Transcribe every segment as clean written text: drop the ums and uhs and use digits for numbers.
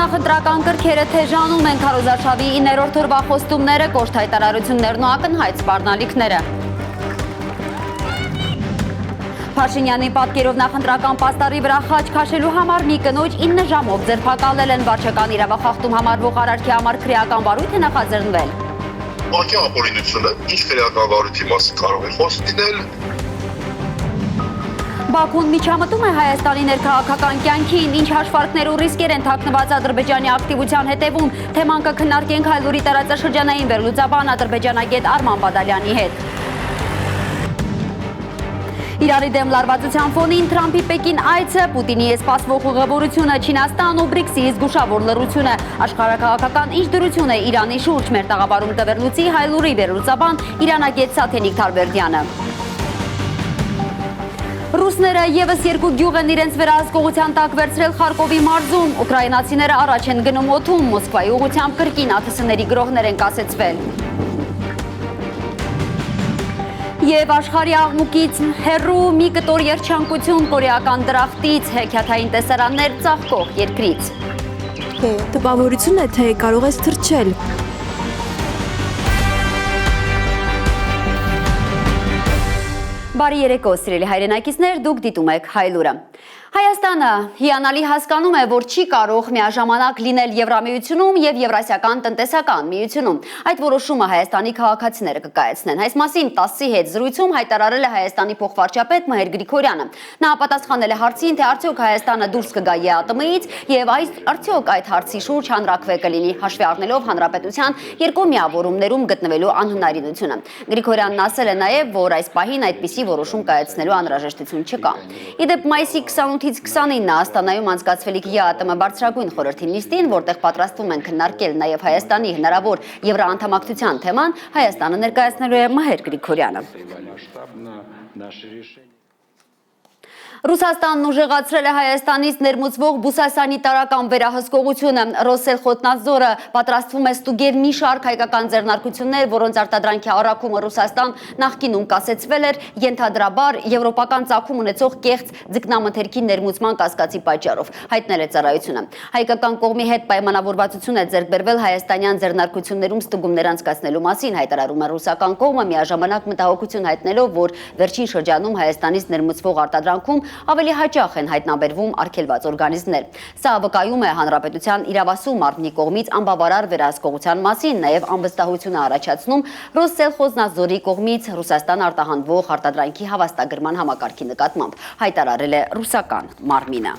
Նախընտրական կրքերը թեժանում են քարոզարշավի 9-րդ օրվա խոստումները, կոշտ հայտարարություններն ու ակնհայտ սպառնալիքները։ Փաշինյանի պատկերով նախընտրական պաստառի վրա խաչ քաշելու համար մի կնոջ 9 ժամով ձերբակալել են վարչական իրավախախտում համարվող արարքի համար քրեական վարույթ է նախաձեռնվել։ Ուղղակի ապօրինությունը ինչ քրեական վարույթի մասին կարող է խոսք լինել։ Բաքուն միջամտում է Հայաստանի ներքաղաքական կյանքին, ինչ հաշվարկներ ու ռիսկեր են թաքնված Ադրբեջանի ակտիվության հետևում, թեման կքննարկենք Հայլուրի տարածաշրջանային վերլուծաբան ադրբեջանագետ Արման Բադալյանի հետ։ Իրանի դեմ լարվածության ֆոնին Թրամփի Պեկին այցը, Պուտինի սպասվող ուղևորությունը, Չինաստան ու Բրիքսի զգուշավոր լռությունը, աշխարհաքաղաքական ինչ դրություն է Իրանի շուրջ, մեր տաղավարում կվերլուծի Հայլուրի վերլուծաբան Իրանագետ Սաթենիկ Թարվերդյանը։ Ռուսները եւս երկու գյուղ են իրենց վերահսկողության տակ վերցրել Խարկովի մարզում, ուկրաինացիները առաջ են գնում օդում, Մոսկվայի ուղղությամբ կրկին ԱԹՍ-ների գրոհներ են կասեցվել։ Եվ աշխարհի աղմուկից հեռու մի կտոր երջանկություն կորեական դրախտից, հեքիաթային տեսարաններ ծաղկող երկրից։ Տպավորություն է, թե կարող ես թռչել։ Բարի երեկո, սիրելի հայրենակիցներ, դուք դիտում եք Հայլուրը։ Հայաստանը հիանալի հասկանում է, որ չի կարող միաժամանակ լինել Եվրամիությունում եւ Եվրասիական տնտեսական միությունում։ Այդ որոշումը Հայաստանի քաղաքացիները կկայացնեն։ Այս մասին ՏԱՍՍ-ի հետ զրույցում հայտարարել է Հայաստանի փոխվարչապետ Մհեր Գրիգորյանը։ Նա պատասխանել է հարցին, թե արդյոք Հայաստանը դուրս կգա ԵԱՏՄ-ից եւ արդյոք այդ հարցի շուրջ հանրակրվե կլինի, հաշվի առնելով հանրապետության երկու միավորումներում գտնվելու անհնարինությունը։ Գրիգորյանն ասել է նաեւ, որ այս պահին այդպիսի որոշում կայացնելու անհրաժեշտություն չկա։ Իդեպ մայիսի 28-ից 29-ը Աստանայում անցկացվելիք ԵԱՏՄ բարձրագույն խորհրդի նիստին, որտեղ պատրաստվում են քննարկել նաև Հայաստանի հնարավոր եվրաանդամակցության թեման, Հայաստանը ներկայացնելու է Մհեր Գրիգորյանը։ Ռուսաստանն ուժեղացրել է Հայաստանից ներմուծվող բուսասանիտարական վերահսկողությունը։ Ռոսելխոտնadzորը պատրաստվում է ստուգել մի շարք հայկական ձեռնարկություններ, որոնց արտադրանքի առաքումը Ռուսաստան նախկինում կասեցվել էր ենթադրաբար եվրոպական ծագում ունեցող կեղծ ձկնամթերքի ներմուծման կասկածի պատճառով, հայտնել է ծառայությունը։ Հայկական կողմի հետ պայմանավորվածություն է ձեռք բերվել հայաստանյան ձեռնարկություններում ստուգումներ անցկացնելու մասին, հայտարարում է ռուսական կողմը, միաժամանակ մտահոգություն հայտնելով, որ վերջին շրջանում Հայաստանից ներմուծվող արտադրանքում ավելի հաճախ են հայտնաբերվում արգելված օրգանիզմներ։ Սա վկայում է հանրապետության իրավասու մարմնի կողմից անբավարար վերահսկողության մասին, նաև անվստահություն է առաջացնում Ռոսելխոտնadzորի կողմից Ռուսաստան արտահանվող արտադրանքի հավաստագրման համակարգի նկատմամբ, հայտարարել է ռուսական մարմինը։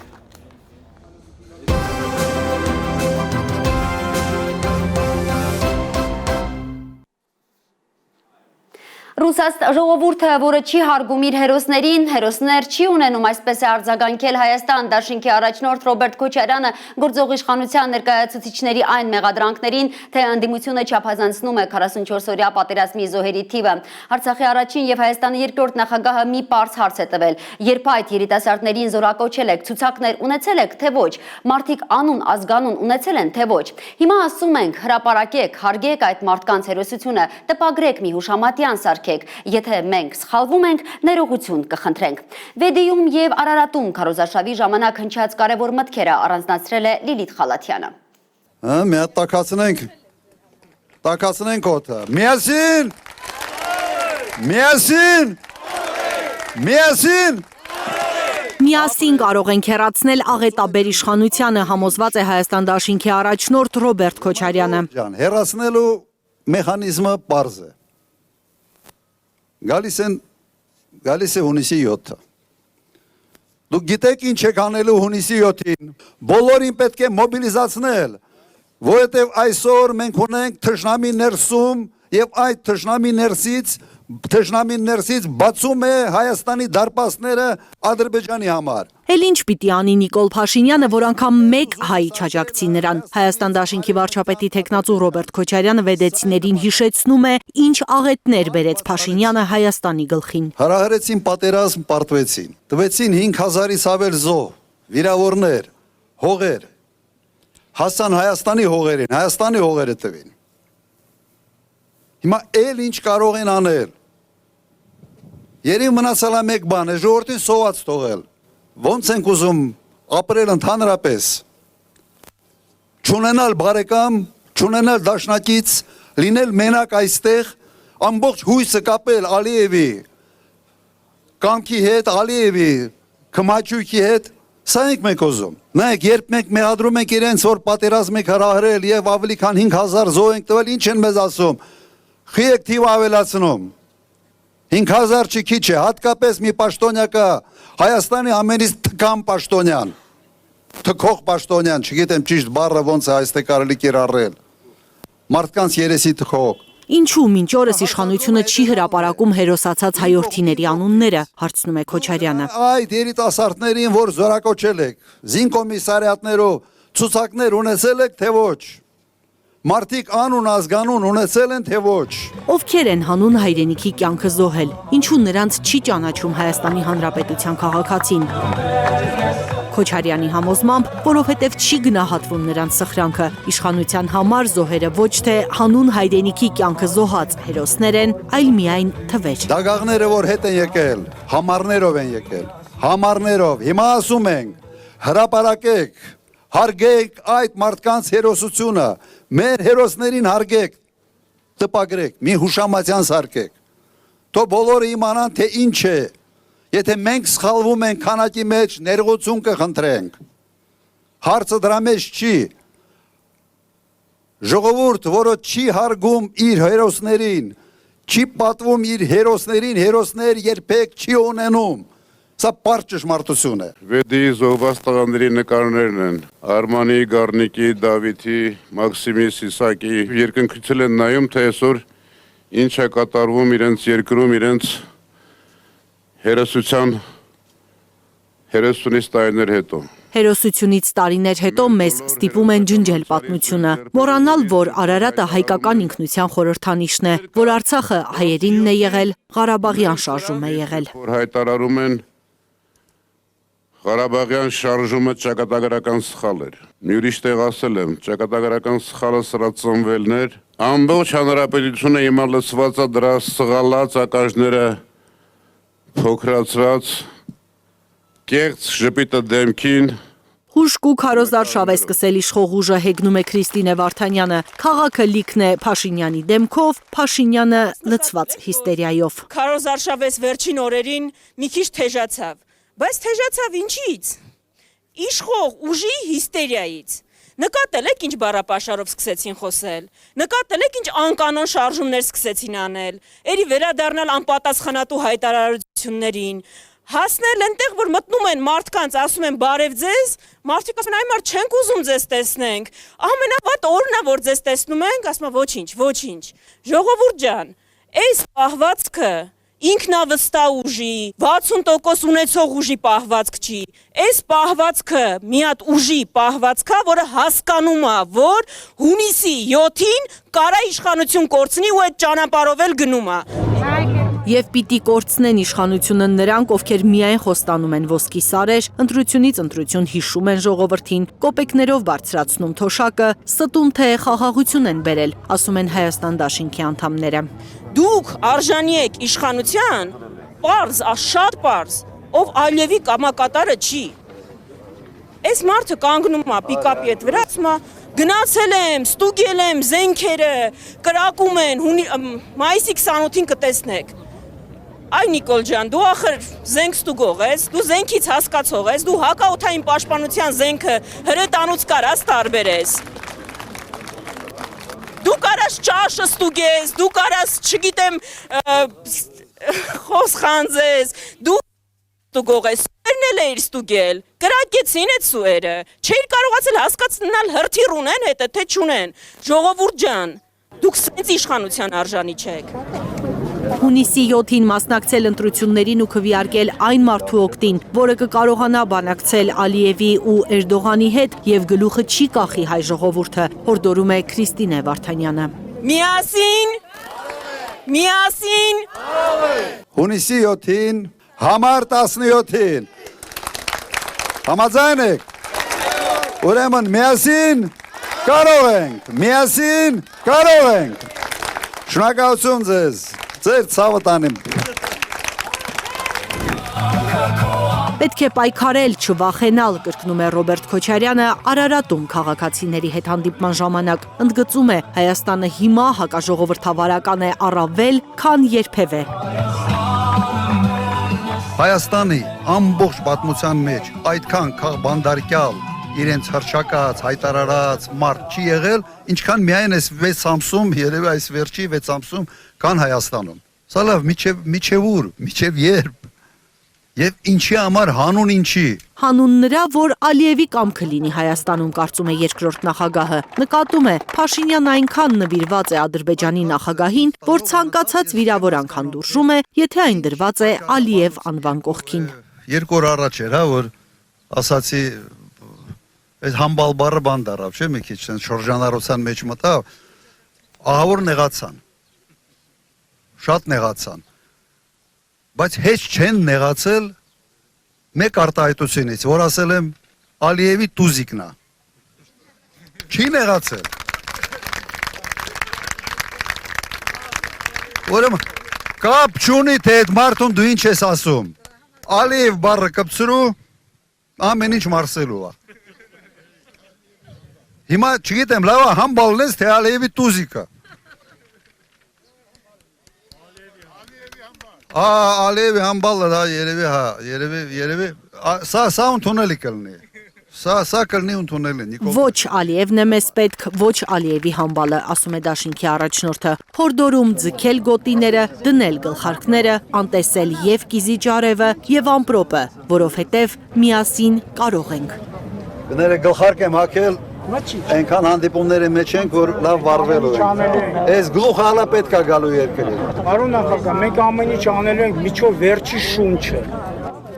Ժողովուրդը, որը չի հարգում իր հերոսներին, հերոսներ չի ունենում, այսպես է արձագանքել Հայաստան դաշինքի առաջնորդ Ռոբերտ Քոչարյանը գործող իշխանության ներկայացուցիչների այն մեղադրանքներին, թե ընդդիմությունը չափազանցնում է 44-օրյա պատերազմի զոհերի թիվը։ Արցախի առաջին եւ Հայաստանի երկրորդ նախագահը մի պարզ հարց է տվել. երբ այդ երիտասարդներին զորակոչել եք, ցուցակներ ունեցել եք, թե ոչ, մարդիկ անուն, ազգանուն ունեցել են, թե ոչ։ Հիմա ասում ենք, հրապարակեք, հարգեք այդ մարդկանց հերոսությունը, տպագրեք մի հուշամատյան սարքեք։ Եթե մենք սխալվում ենք, ներողություն կխնդրենք։ Վեդիում եւ Արարատում քարոզարշավի ժամանակ հնչած կարևոր մտքերը առանձնացրել է Լիլիթ Խալաթյանը։ Մի հատ տաքացնենք օդը։ Միասին։ Միասին։ Միասին։ Միասին կարող ենք հեռացնել աղետաբեր իշխանությանը, համոզված է Հայաստան դաշինքի առաջնորդ Ռոբերտ Քոչարյանը։ Հեռացնելու մեխանիզմը պարզ է։ Գալիս է հունիսի 7-ը։ Դուք գիտեք ինչ եք անելու հունիսի 7-ին։ Բոլորին պետք է մոբիլիզացնել, որովհետև այսօր մենք ունենք թշնամի ներսում եւ այդ թշնամի ներսից բացում է Հայաստանի դարպասները Ադրբեջանի համար։ Էլ ինչ պիտի անի Նիկոլ Փաշինյանը, որ անգամ մեկ հայ չաջակցի նրան։ Հայաստան դաշինքի վարչապետի թեկնածու Ռոբերտ Քոչարյանը վեդեցիներին հիշեցնում է, ինչ աղետներ բերեց Փաշինյանը Հայաստանի գլխին։ Հրահրեցին պատերազմ, պարտվեցին, տվեցին 5000-ից ավել զոհ, վիրավորներ, հողեր, հասան Հայաստանի հողերին, Հայաստանի հողերը տվին։ Հիմա էլ ինչ կարող են անել։ Երևի մնացել է մեկ բան է, ժողովրդին սոված թողել։ Ոնց ենք ուզում ապրել ընդհանրապես։ չունենալ բարեկամ, չունենալ դաշնակից, լինել մենակ այստեղ, ամբողջ հույսը կապել Ալիևի կամքի հետ, Ալիևի կմաչույքի հետ, սա ենք մենք ուզում։ Նայեք, երբ մենք մեղադրում ենք իրենց, որ պատերազմ եք հրահրել եւ ավելի քան 5000 զոհ ենք տվել, ինչ են մեզ ասում։ Խի եք թիվ ավելացնում։ 5000 չի քիչ է, հատկապես մի պաշտոնյա կա, Հայաստանի ամենից թքամ պաշտոնյան, թքող պաշտոնյան, չգիտեմ ճիշտ բառը ոնց է այստեղ կարելի կիրառել, մարդկանց երեսի թքող։ Ինչու մինչ օրս իշխանությունը չի հրապարակում հերոսացած հայորդիների անունները, հարցնում է Քոչարյանը։ Այդ երիտասարդներին, որ զորակոչել եք, զինկոմիսարիատներով ցուցակներ ունեցել եք, թե ոչ։ Մարդիկ անուն ազգանուն ունեցել են, թե ոչ։ Ովքեր են հանուն հայրենիքի կյանքը զոհել, ինչու նրանց չի ճանաչում Հայաստանի Հանրապետության քաղաքացին։ Քոչարյանի համոզմամբ, որովհետև չի գնահատվում նրանց սխրանքը, իշխանության համար զոհերը ոչ թե հանուն հայրենիքի կյանքը զոհած հերոսներ են, այլ միայն թվեր։ Դագաղները, որ հետ են եկել, համարներով են եկել, համարներով, հիմա ասում ենք, հրապարակեք, հարգեք այդ մարդկանց հերոսությունը, մեր հերոսներին հարգեք, տպագրեք, մի հուշամատյան սարքեք, թո բոլորը իմանան, թե ինչ է, եթե մենք սխալվում ենք քանակի մեջ, ներողություն կխնդրենք, հարցը դրա մեջ չի, ժողովուրդ, որը չի հարգում իր հերոսներին, չի պատվում իր հերոսներին, հերոսներ երբեք չի ունենում, սա պարզ ճշմարտություն է։ Վեդի զոհված տղաների նկարներն են, Արմանի, Գառնիկի, Դավիթի, Մաքսիմի, Սիսակի, երկնքցել են նայում, թե այսօր ինչ է կատարվում իրենց երկրում, իրենց հերոսության 30-ից տարիներ հետո։ Հերոսությունից տարիներ հետո մեզ ստիպում են ջնջել պատմությունը, մոռանալ, որ Արարատը հայկական ինքնության խորհրդանիշն է, որ Արցախը հայերինն է եղել, Ղարաբաղյան շարժում է եղել։ Որ հայտարարում են Ղարաբաղյան շարժումը ճակատագրական սխալ էր։ Մի ուրիշ տեղ ասել եմ, ճակատագրական սխալը սրա ծնվելներ, ամբողջ հանրապետությունը հիմա լցված է դրա սղալած ակաժները փոքրացրած կեղծ ժպիտը դեմքին։ Հուշք ու քարոզարշավ է սկսել իշխող ուժը, հեգնում է Քրիստինե Վարդանյանը։ Քաղաքը լիքն է Փաշինյանի դեմքով, Փաշինյանը լցված հիստերիայով։ Քարոզարշավես վերջին օրերին մի քիչ թեժացավ, բայց թեժացավ ինչից։ Իշխող ուժի հիստերիայից։ Նկատել եք ինչ բառապաշարով սկսեցին խոսել, նկատել եք ինչ անկանոն շարժումներ սկսեցին անել, երի վերադառնալ անպատասխանատու հայտարարություններին, հասնել այնտեղ, որ մտնում են մարդկանց, ասում են բարև ձեզ, մարդիկ ասում են այ մարդ չենք ուզում ձեզ տեսնենք, ամենավատ օրն է, որ ձեզ տեսնում ենք, ասում են ոչինչ, ոչինչ, ժողովուրդ ջան, այս պահվածքը ինքնավստահ ուժի, 60% ունեցող ուժի պահվածք չի, այս պահվածքը մի հատ ուժի պահվածք է, որը հասկանում է, որ հունիսի 7-ին կարա իշխանություն կորցնի ու այդ ճանապարհով էլ գնում է։ Եվ պիտի կորցնեն իշխանությունը նրանք, ովքեր միայն խոստանում են ոսկի սարեր, ընտրությունից ընտրություն հիշում են ժողովրդին, կոպեկներով բարձրացնում թոշակը, ստում թե խաղաղություն են բերել, ասում են Հայաստան դաշինքի անդամները։ Դուք արժանի եք իշխանության, պարզ, շատ պարզ, ով Ալիևի կամակատարը չի։ Այս մարդը կանգնում է պիկապի հետ վրա, ասում է գնացել եմ, ստուգել եմ զենքերը, կրակում են, մայիսի 28-ին կտեսնեք։ Այ Նիկոլ ջան, դու ախր զենք ստուգող ես, դու զենքից հասկացող ես, դու հակաօդային պաշտպանության զենքը հրետանուց կարաս տարբերես։ Դու կարաս ճաշը ստուգես, դու կարաս, չգիտեմ, խոս խանձես, դու ստուգող ես, սուերն էլ էիր ստուգել, կրակեցին այդ սուերը, չէիր կարողացել հասկացնալ հրթիռ ունեն հետը, թե չունեն, ժողովուրդ ջան, դուք սենց իշխանության արժանի չեք։ Հունիսի 7-ին մասնակցել ընտրություններին ու քվեարկել այն մարդու օգտին, որը կկարողանա բանակցել Ալիևի ու Էրդողանի հետ եւ գլուխը չի կախի հայ ժողովուրդը, հորդորում է Քրիստինե Վարդանյանը։ Միասին, միասին։ Հունիսի 7-ին, համար 17-ին։ Համաձայն եք։ Ուրեմն միասին կարող ենք, միասին կարող ենք։ Շնորհակալություն ձեզ։ Ձեր ցավը տանեմ։ Պետք է պայքարել, չվախենալ, կրկնում է Ռոբերտ Քոչարյանը Արարատում քաղաքացիների հետ հանդիպման ժամանակ։ Ընդգծում է, Հայաստանը հիմա հակաժողովրդավարական է առավել, քան երբևէ։ Հայաստանի ամբողջ պատմության մեջ այդքան քաղբանդարկյալ իրենց հրճակած, հայտարարած մարդ չի եղել, ինչքան միայն այս 6 ամսում, երևի այս վերջի 6 ամսում կան Հայաստանում։ Սա լավ, միջև ուր, միջև երբ։ Եվ ինչի համար, հանուն ինչի։ Հանուն նրա, որ Ալիևի կամքը լինի Հայաստանում, կարծում է երկրորդ նախագահը։ Նկատում է, Փաշինյանն այնքան նվիրված է Ադրբեջանի նախագահին, որ ցանկացած վիրավորանք հանդուրժում է, եթե այն դրված է Ալիև անվան կողքին։ 2 օր առաջ էր, որ ասացի այդ համբալ բառը բան դարավ, չէ՞, մի քիչ շրջանառության մեջ մտավ, ահավոր նեղացան։ Շատ նեղացան։ Բայց հեչ չեն նեղացել մեկ արտահայտությունից, որ ասել եմ Ալիևի տուզիկն է։ Չի նեղացել։ Ուրեմն կապ չունի, թե այդ մարդուն դու ինչ ես ասում։ Ալիև բառը կպցրու, ամեն ինչ մարսելու է։ Հիմա չգիտեմ, լավ է համբալն ես, թե Ալիևի տուզիկը։ Ալիևի համբալը, երևի, սա ընդունելի կլնի, սա կլնի ընդունելի։ Ոչ Ալիևն է մեզ պետք, ոչ Ալիևի համբալը, ասում է դաշինքի առաջնորդը, հորդորում ձգել գոտիները, դնել գլխարկները, անտեսել և կիզիջարևը և ամպրոպը, որովհետև միասին կարող ենք։ Գները գլխարկ եմ հակել, այնքան հանդիպումների մեջ ենք, որ լավ վարվելու ենք։ Այս գլուխը հալա պետք է գալու երկրի։ Պարոն նախագահ, մենք ամեն ինչ անելու ենք միջով վերջի շունչը։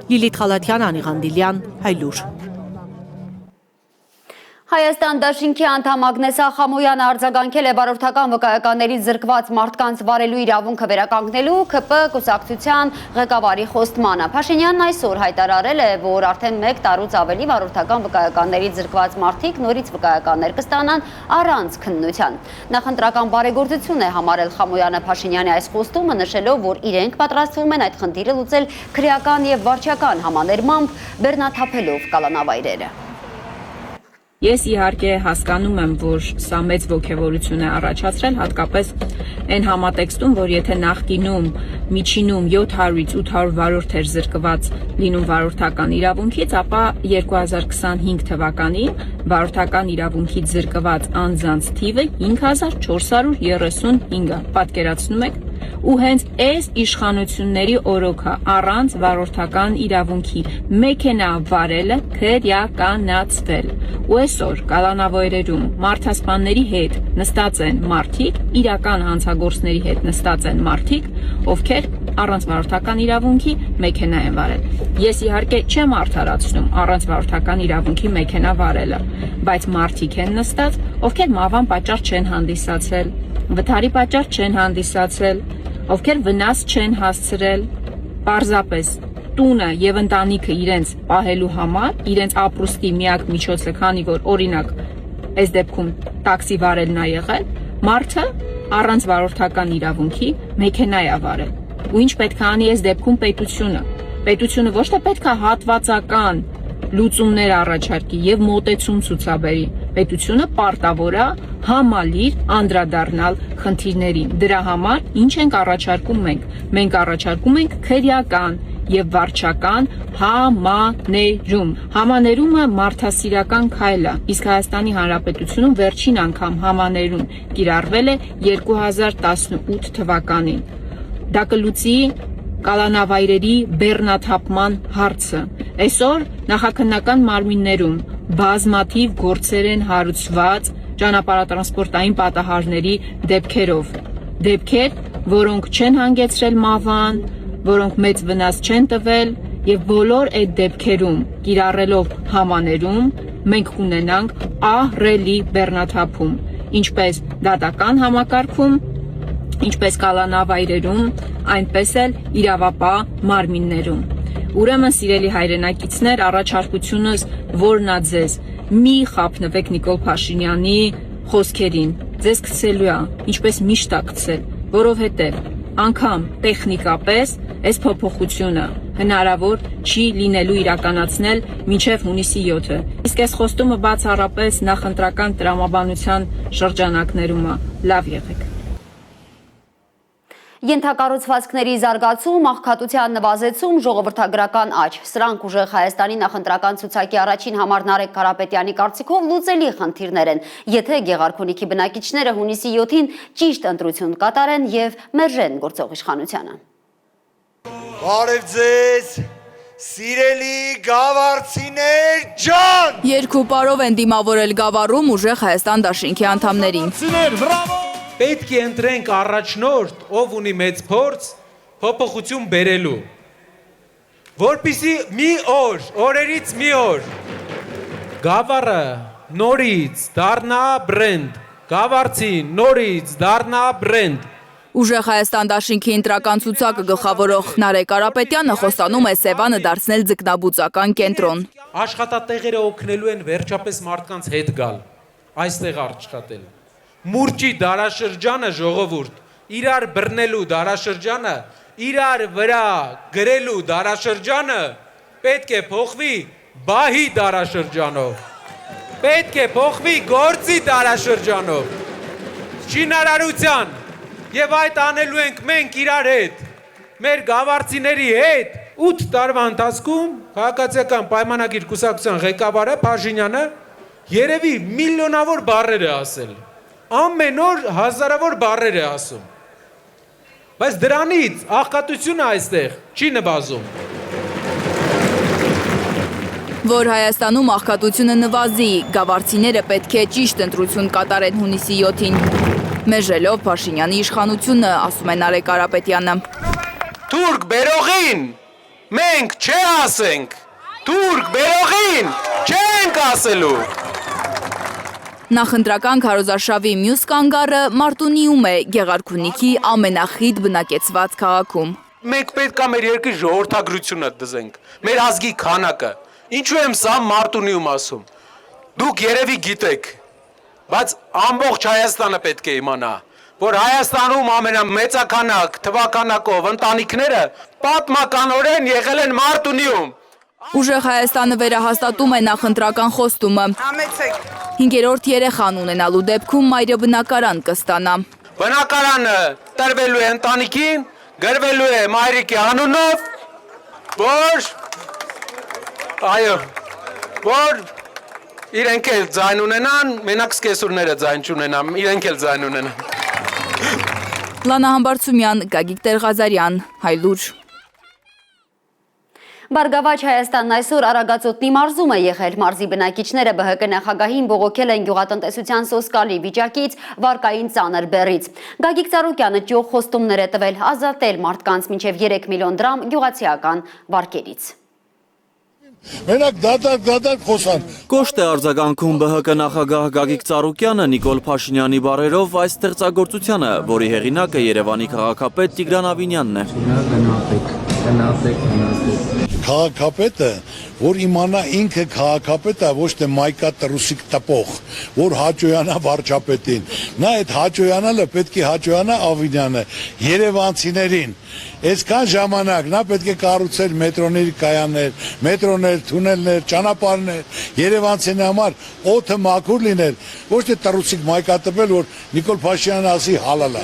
Լիլիթ Խալաթյան, Անիղան Դիլյան, Հայլուր։ Հայաստան դաշինքի անդամ Ագնես Ախամոյանը արձագանքել է վարորդական վկայականներից զրկված մարդկանց վարելու իրավունքը վերականգնելու ՔՊ կուսակցության ղեկավարի խոստմանը։ Փաշինյանն այսօր հայտարարել է, որ արդեն 1 տարուց ավելի վարորդական վկայականներից զրկված մարդիկ նորից վկայականներ կստանան առանց քննության։ Նախընտրական բարեգործություն է համարել Խամոյանը Փաշինյանի այս խոստումը, նշելով, որ իրենք պատրաստվում են այդ խնդիրը լուծել քրեական եւ վարչական համաներմամբ, բեռնաթափելով կալանավայրերը։ Ես իհարկե հասկանում եմ, որ սա մեծ ոգևորություն է առաջացրել, հատկապես այն համատեքստում, որ եթե նախկինում միջինում 700-ից 800 վարորդ էր զրկված լինում վարորդական իրավունքից, ապա 2025 թվականին վարորդական իրավունքից զրկված անձանց թիվը 5435-ը, պատկերացնում եք, ու հենց այս իշխանությունների օրոքը առանց վարորդական իրավունքի մեքենա վարելը քրեականացվել։ Ու այսօր կալանավայրերում մարդասպանների հետ նստած են մարդիկ, իրական հանցագործների հետ նստած են մարդիկ, ովքեր առանց վարորդական իրավունքի մեքենա են վարել։ Ես իհարկե չեմ արդարացնում առանց վարորդական իրավունքի մեքենա վարելը, բայց մարդիկ են նստած, ովքեր մահվան պատճառ չեն հանդիսացել, վթարի պատճառ չեն հանդիսացել, ովքեր վնաս չեն հասցրել, պարզապես տունը եւ ընտանիքը իրենց պահելու համար, իրենց ապրուստի միակ միջոցը, քանի որ օրինակ այս դեպքում տաքսի վարելն է եղել, մարդը առանց վարորդական իրավունքի մեքենա է վարել։ Ու ինչ պետք է անի այս դեպքում պետությունը։ Պետությունը ոչ թե պետք է հատվածական լուծումներ առաջարկի եւ մոտեցում ցուցաբերի։ Պետությունը պարտավոր է համալիր անդրադառնալ խնդիրներին։ Դրա համար ինչ ենք առաջարկում մենք։ Մենք առաջարկում ենք քրեական եւ վարչական համաներում։ Համաներումը մարդասիրական քայլ է, իսկ Հայաստանի Հանրապետությունում վերջին անգամ համաներում կիրառվել է 2018 թվականին։ Դա կլուծի կալանավայրերի բեռնաթափման հարցը։ Այսօր նախաքննական մարմիններում բազմաթիվ գործեր են հարուցված ճանապարհատրանսպորտային պատահարների դեպքերով։ Դեպքեր, որոնք չեն հանգեցրել մահվան, որոնք մեծ վնաս չեն տվել, եւ բոլոր այդ դեպքերում կիրառելով համաներում մենք կունենանք ահռելի բեռնաթափում, ինչպես դատական համակարգում, ինչպես կալանավայրերում, այնպես էլ իրավապահ մարմիններում։ Ուրեմն, սիրելի հայրենակիցներ, առաջարկությունս որն է ձեզ, մի խաբնվեք Նիկոլ Փաշինյանի խոսքերին, ձեզ գցելու է, ինչպես միշտ է գցել, որովհետև անգամ տեխնիկապես այս փոփոխությունը հնարավոր չի լինելու իրականացնել մինչև հունիսի 7-ը։ Իսկ այս խոստումը բացառապես նախընտրական տրամաբանության շրջանակներում է։ Լավ եղեք։ Ենթակառուցվածքների զարգացում, աղքատության նվազեցում, ժողովրդագրական աճ։ Սրանք ուժեղ Հայաստանի նախընտրական ցուցակի առաջին համար Նարեկ Կարապետյանի կարծիքով լուծելի խնդիրներ են, եթե Գեղարքունիքի բնակիչները հունիսի 7-ին ճիշտ ընտրություն կատարեն եւ մերժեն գործող իշխանությանը։ Բարև ձեզ, սիրելի գավառցիներ ջան։ Երկու պարով են դիմավորել Գավառում ուժեղ Հայաստան դաշինքի անդամներին։ Պետք է ընտրենք առաջնորդ, ով ունի մեծ փորձ, փոփոխություն բերելու, որպեսզի մի օր, օրերից մի օր, Գավառը նորից դառնա բրենդ, Գավառցին նորից դառնա բրենդ։ Ուժեղ Հայաստան դաշինքի ընտրական ցուցակը գլխավորող Նարեկ Կարապետյանը խոստանում է Սևանը դարձնել ձկնաբուծական կենտրոն։ Աշխատատեղերը օգնելու են վերջապես մարդկանց հետ գալ, այստեղ աշխատել։ Մուրճի դարաշրջանը ժողովուրդ, իրար բռնելու դարաշրջանը, իրար վրա գրելու դարաշրջանը պետք է փոխվի բահի դարաշրջանով, պետք է փոխվի գործի դարաշրջանով, շինարարության եւ այդ անելու ենք մենք իրար հետ, մեր գավառցիների հետ 8 տարվա ընթացքում քաղաքացիական պայմանագիր կուսակցության ղեկավարը Փաշինյանը երևի միլիոնավոր բառեր է ասել։ Ամեն օր հազարավոր բառեր է ասում, բայց դրանից աղքատությունը այստեղ չի նվազում։ Որ Հայաստանում աղքատությունը նվազի, գավառցիները պետք է ճիշտ ընտրություն կատարեն հունիսի 7-ին։ Մերժելով Փաշինյանի իշխանությունը, ասում է Նարեկ Կարապետյանը։ Թուրք բերողին մենք չէ ասենք, թուրք բերողին չենք ասելու։ Նախընտրական քարոզարշավի մյուս կանգառը Մարտունիում է, Գեղարքունիքի ամենախիտ բնակեցված քաղաքում։ Մենք պետք է մեր երկրի ժողովրդագրությունը դզենք, մեր ազգի քանակը։ Ինչու եմ սա Մարտունիում ասում։ Դուք երևի գիտեք, բայց ամբողջ Հայաստանը պետք է իմանա, որ Հայաստանում ամենամեծականակ թվականակով ընտանիքները պատմականորեն եղել են Մարտունիում։ Ուժեղ Հայաստանը վերահաստատում է նախընտրական խոստումը։ 5-րդ երեխան ունենալու դեպքում մայրը բնակարան կստանա։ Բնակարանը տրվելու է ընտանիքին, գրվելու է մայրիկի անունով, որ իրենք էլ ձայն ունենան, մենակ սկեսուրները ձայն չունենան, իրենք էլ ձայն ունենան։ Լանա Համբարձումյան, Գագիկ Տեր-Ղազարյան, Հայլուր։ Բարգավաճ Հայաստանն այսօր Արագածոտնի մարզում է եղել։ Մարզի բնակիչները ԲՀԿ նախագահին բողոքել են գյուղատնտեսության սոսկալի վիճակից, վարկային ծանր բեռից։ Գագիկ Ծառուկյանը ճյուղ խոստումներ է տվել ազատել մարդկանց մինչև 3 միլիոն դրամ գյուղացիական վարկերից։ Մենակ դատարկ խոսան։ Կոշտ է արձագանքում ԲՀԿ նախագահ Գագիկ Ծառուկյանը Նիկոլ Փաշինյանի բառերով այս ստեղծագործությանը, որի հեղինակը Երևանի քաղաքապետ Տիգրան Ավինյանն է։ Քաղաքապետը, որ իմանա ինքը քաղաքապետ է, ոչ թե մայկա տրուսիկ տպող, որ հաճոյանա վարչապետին։ Նա այդ հաճոյանալը պետք է հաճոյանա Ավինյանը, երևանցիներին։ Այսքան ժամանակ նա պետք է կառուցել մետրոների կայաններ, մետրոներ, թունելներ, ճանապարհներ, երևանցիների համար օդը մաքուր լիներ, ոչ թե տրուսիկ մայկա տպել, որ Նիկոլ Փաշինյանը ասի հալալա։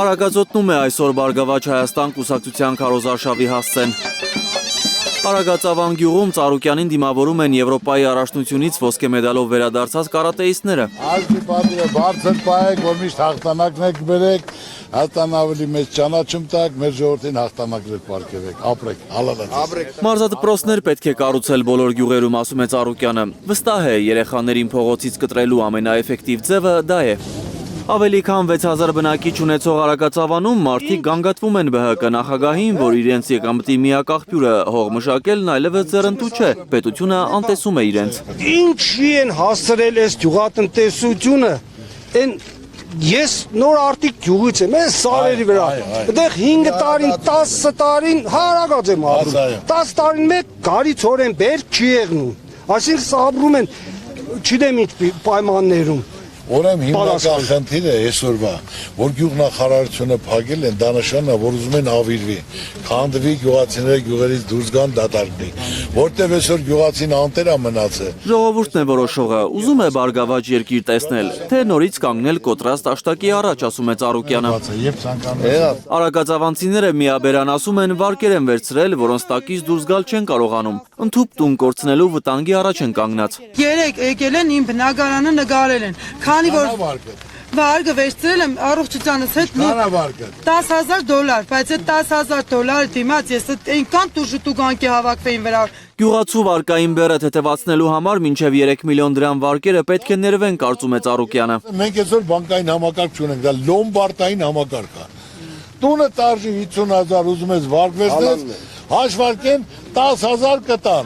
Արագածոտնում է այսօր Բարգավաճ Հայաստան կուսակցության քարոզարշավի հասցեն։ Արագածավան գյուղում Ծառուկյանին դիմավորում են Եվրոպայի առաջնությունից ոսկե մեդալով վերադարձած կարատեիստները։ Ազգի պատիվը բարձր պահեք, որ միշտ հաղթանակներ բերեք, Հայաստան ավելի մեծ ճանաչում տակ, մեր ժողովրդին հաղթանակներ պարգևեք, ապրեք, հալալած։ Մարզադպրոցներ պետք է կառուցել բոլոր գյուղերում, ասում է Ծառուկյանը։ Վստահ է, երեխաներին փողոցից կտրելու ամենաէֆեկտիվ ձևը դա է։ Ավելի քան 6000 բնակիչ ունեցող Արագածավանում մարդիկ գանգատվում են ԲՀԿ նախագահին, որ իրենց եկամտի միակ աղբյուրը հող մշակելն այլևս ձեռնտու չէ, պետությունը անտեսում է իրենց։ Ինչի են հասցրել այս գյուղատնտեսությունը, ես նոր արտիկ գյուղից եմ, այս սարերի վրա, այդեղ 5 տարին, 10 տարին հարագած եմ ապրում, 10 տարին մեկ գարի-ցորեն բերք չի եղնում, այսինքն ապրում են չգիտեմ ինչ պայմաններում, Ուրեմն հիմնական խնդիրը այսօրվա, որ գյուղնախարարությունը փակել են, դա նշանակում է, որ ուզում են ավիրվի, քանդվի գյուղացիները գյուղերից դուրս գան դատարկվի, որտեղ այսօր գյուղացին անտեր է մնացել։ Ժողովուրդն է որոշողը, ուզում է բարգավաճ երկիր տեսնել, թե նորից կանգնել կոտրած տաշտակի առաջ, ասում է Ծառուկյանը։ Արագածավանցիները միաբերան ասում են, վարկեր են վերցրել, որոնց տակից դուրս գալ չեն կարողանում, ընդհուպ տուն կորցնելու վտանգի առաջ են կանգնած։ Երեք եկել են իմ բնակարանը նկարել են, քանի որ վարկը վերցրել եմ առողջությանս հետ $10,000, բայց այդ $10,000 դիմաց ես այնքան տուժուտուգանքի հավաքվեին վրա։ Գյուղացու վարկային բեռը թեթևացնելու համար մինչև 3 միլիոն դրամ վարկերը պետք է ներվեն, կարծում է Ծառուկյանը։ Մենք այսօր բանկային համակարգ չունենք, դա լոմբարդային համակարգ է։ Տունը տարժի 50,000 ուզում ես վարկ վերցնես, հաշվարկեն 10,000 կտան։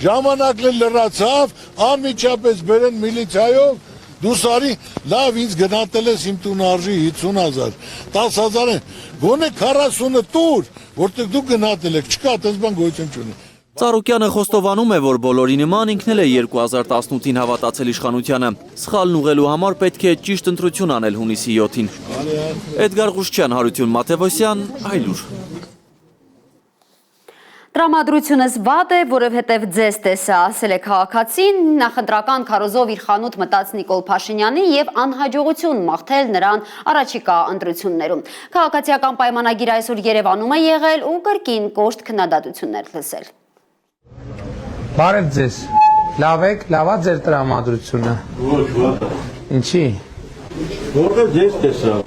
Ժամանակն լրացավ, անմիջապես բերեն միլիցիայով, դու սարի, լավ ինձ գնատել ես իմ տուն արժի 50,000, 10,000 են, գոնե 40-ը տուր, որտեղ դու գնատել եք, չկա, տես բան գոյություն չունի։ Ծառուկյանը խոստովանում է, որ բոլորի նման ինքն էլ է 2018-ին հավատացել իշխանությանը։ Սխալն ուղղելու համար պետք է ճիշտ ընտրություն անել հունիսի 7-ին։ Էդգար Ղուշչյան, Հարություն Մաթևոսյան, Այլուր։ Տրամադրությունս վատ է, որովհետև ձեզ տեսա, ասել է քաղաքացին, նախընտրական քարոզով իր խանութ մտած Նիկոլ Փաշինյանի եւ անհաջողություն մաղթել նրան առաջիկա ընտրություններում։ Քաղաքացիական պայմանագիրը այսօր Երևանում է եղել ու կրկին կոշտ քննադատություններ լսել։ Բարև ձեզ, լավ եք, լավա ձեր տրամադրությունը։ Ինչի։ Որտեղ ձեզ տեսա։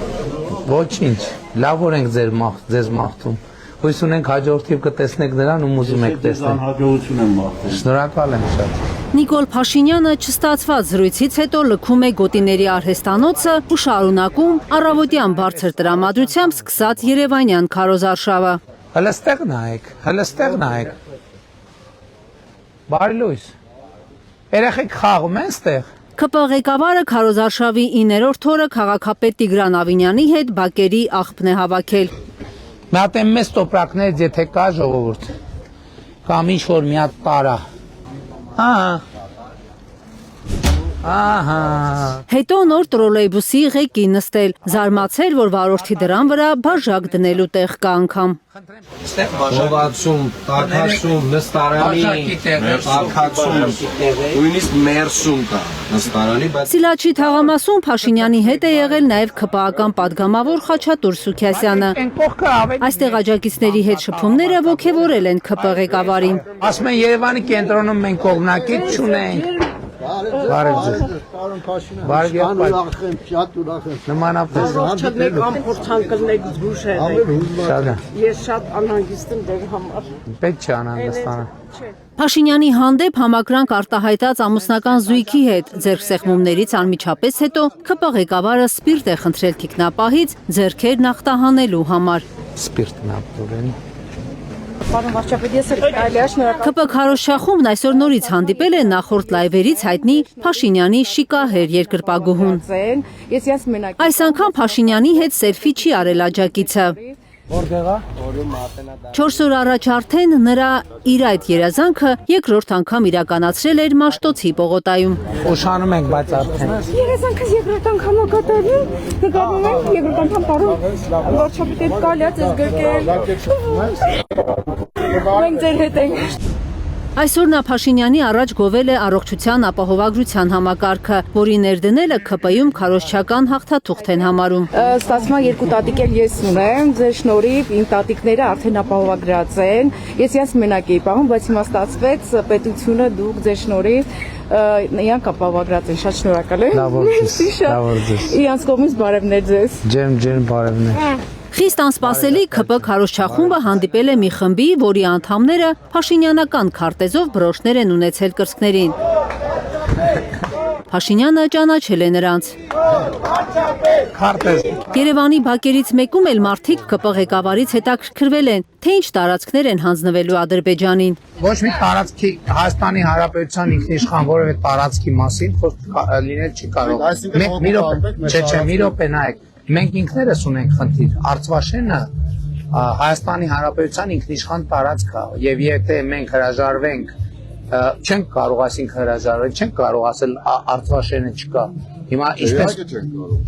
Ոչինչ, լավ որ ենք ձեզ մաղթում։ Հույս ունենք հաջորդիվ կտեսնեք նրան ու ուզում եք տեսնել։ Հաջողություն եմ մաղթում։ Շնորհակալ եմ շատ։ Նիկոլ Փաշինյանը չստացված զրույցից հետո լքում է գոտիների արհեստանոցը ու շարունակում առավոտյան բարձր տրամադրությամբ սկսած երևանյան քարոզարշավը։ Հլստեղ նայեք։ Բարի լույս։ Երեխեք խաղում են ստեղ։ ԿՊ ղեկավարը քարոզարշավի 9-րդ օրը քաղաքապետ Տիգրան Ավինյանի հետ բակերի աղբն է հավաքել։ Մի հատ եմ մեծ տոպրակներից, եթե կա ժողովուրդ, կամ ինչ-որ մի հատ տարա։ Հետո նոր տրոլեյբուսի ղեկի նստել, զարմացել, որ վարորդի դրան վրա բաժակ դնելու տեղ կա անգամ։ Հովացում, տաքացում, նստարանի, տաքացում, նույնիսկ մերսում կա նստարանի, բայց... Սիլաչի թաղամասում Փաշինյանի հետ է եղել նաև ԿՊ-ական պատգամավոր Խաչատուր Սուքիասյանը։ Այստեղ աջակիցների հետ շփումները ոգևորել են ԿՊ ղեկավարին։ Ասում են Երևանի կենտրոնում մենք կողմնակից չունենք։ Բարև ձեզ։ Բարև եղբայր։ Շատ ուրախ եմ։ Նմանապես։ Չնեք ամփորձանքնեք զգուշ եղեք։ Ես շատ անհանգիստ եմ դեր համար։ Պետք չէ անհանգստանալ։ Փաշինյանի հանդեպ համակրանք արտահայտած ամուսնական զույգի հետ ձեռքսեղմումներից անմիջապես հետո ԿՊ ղեկավարը սպիրտ է խնդրել թիկնապահից ձեռքերն ախտահանելու համար։ Սպիրտն ապրեն։ ԿՊ քարոզչախումբն այսօր նորից հանդիպել է նախորդ լայվերից հայտնի Փաշինյանի շիկահեր երկրպագուհուն։ Այս անգամ Փաշինյանի հետ սելֆի չի արել աջակիցը։ Որտեղ է։ 4 օր առաջ արդեն նրա իր այդ երազանքը երկրորդ անգամ իրականացրել էր Մաշտոցի պողոտայում։ Ուշանում ենք, բայց արդեն։ Երազանքս երկրորդ անգամ կատարվում, նկատում ենք երկրորդ անգամ կարող վարչապետի կալյաց ես գրկել։ Մենք ձեր հետ ենք։ Այսօր նա Փաշինյանի առաջ գովել է առողջության ապահովագրության համակարգը, որի ներդնելը ԿՊ-ում քարոզչական հաղթաթուղթ են համարում։ Ստացման 2 տատիկ էլ ես ունեմ, ձեր շնորհիվ իմ տատիկները արդեն ապահովագրած են։ Ես իրենց մենակ էի պահում, բայց հիմա ստացվեց պետությունը դուք ձեր շնորհիվ իրանք ապահովագրած են։ Շատ շնորհակալ եմ։ Լավ օրձես։ Իրանց կողմից բարևներ ձեզ։ Ջերմ բարևներ։ Խիստ անսպասելի ԿՊ քարոզչախումբը հանդիպել է մի խմբի, որի անդամները փաշինյանական քարտեզով բրոշներ են ունեցել կրծքներին։ Փաշինյանը ճանաչել է նրանց։ Երևանի բակերից մեկում էլ մարդիկ ԿՊ ղեկավարից հետաքրքրվել են, թե ինչ տարածքներ են հանձնվելու Ադրբեջանին։ Ոչ մի տարածքի Հայաստանի Հանրապետության ինքնիշխան որևէ տարածքի մասին խոսք լինել չի կարող։ Մի րոպե նայեք։ Մենք ինքներս ունենք խնդիր, Արցվաշենը Հայաստանի Հանրապետության ինքնիշխան տարածք է, եւ եթե մենք հրաժարվենք, չենք կարող ասենք հրաժարվել, չենք կարող ասել Արցվաշենը չկա, Հիմա ինչպես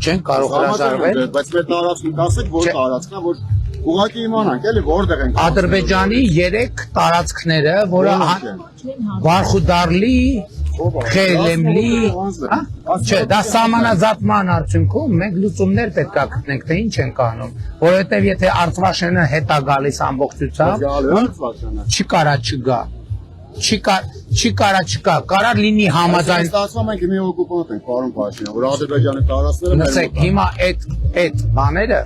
չեն կարող հրաժարվել, բայց մեր տարածքն ասեք, որ տարածքն է, որ ուղղակի իմանանք, էլի որտեղ են։ Ադրբեջանի 3 տարածքները, որը Բարխուդարլի, Խելեմլի, չէ, դա սահմանազատման արդյունքում մենք լուծումներ պետք է գտնենք, թե ինչ ենք անում, որովհետև եթե Արցվաշենը հետ է գալիս ամբողջությամբ, չի կարա չգա։ Չի կարա չկա, կարա լինի համաձայն։ Ստացվում ենք մի օկուպանտ ենք, պարոն Փաշինյան, որ Ադրբեջանի տարածքները։ Լսեք, հիմա այդ բաները,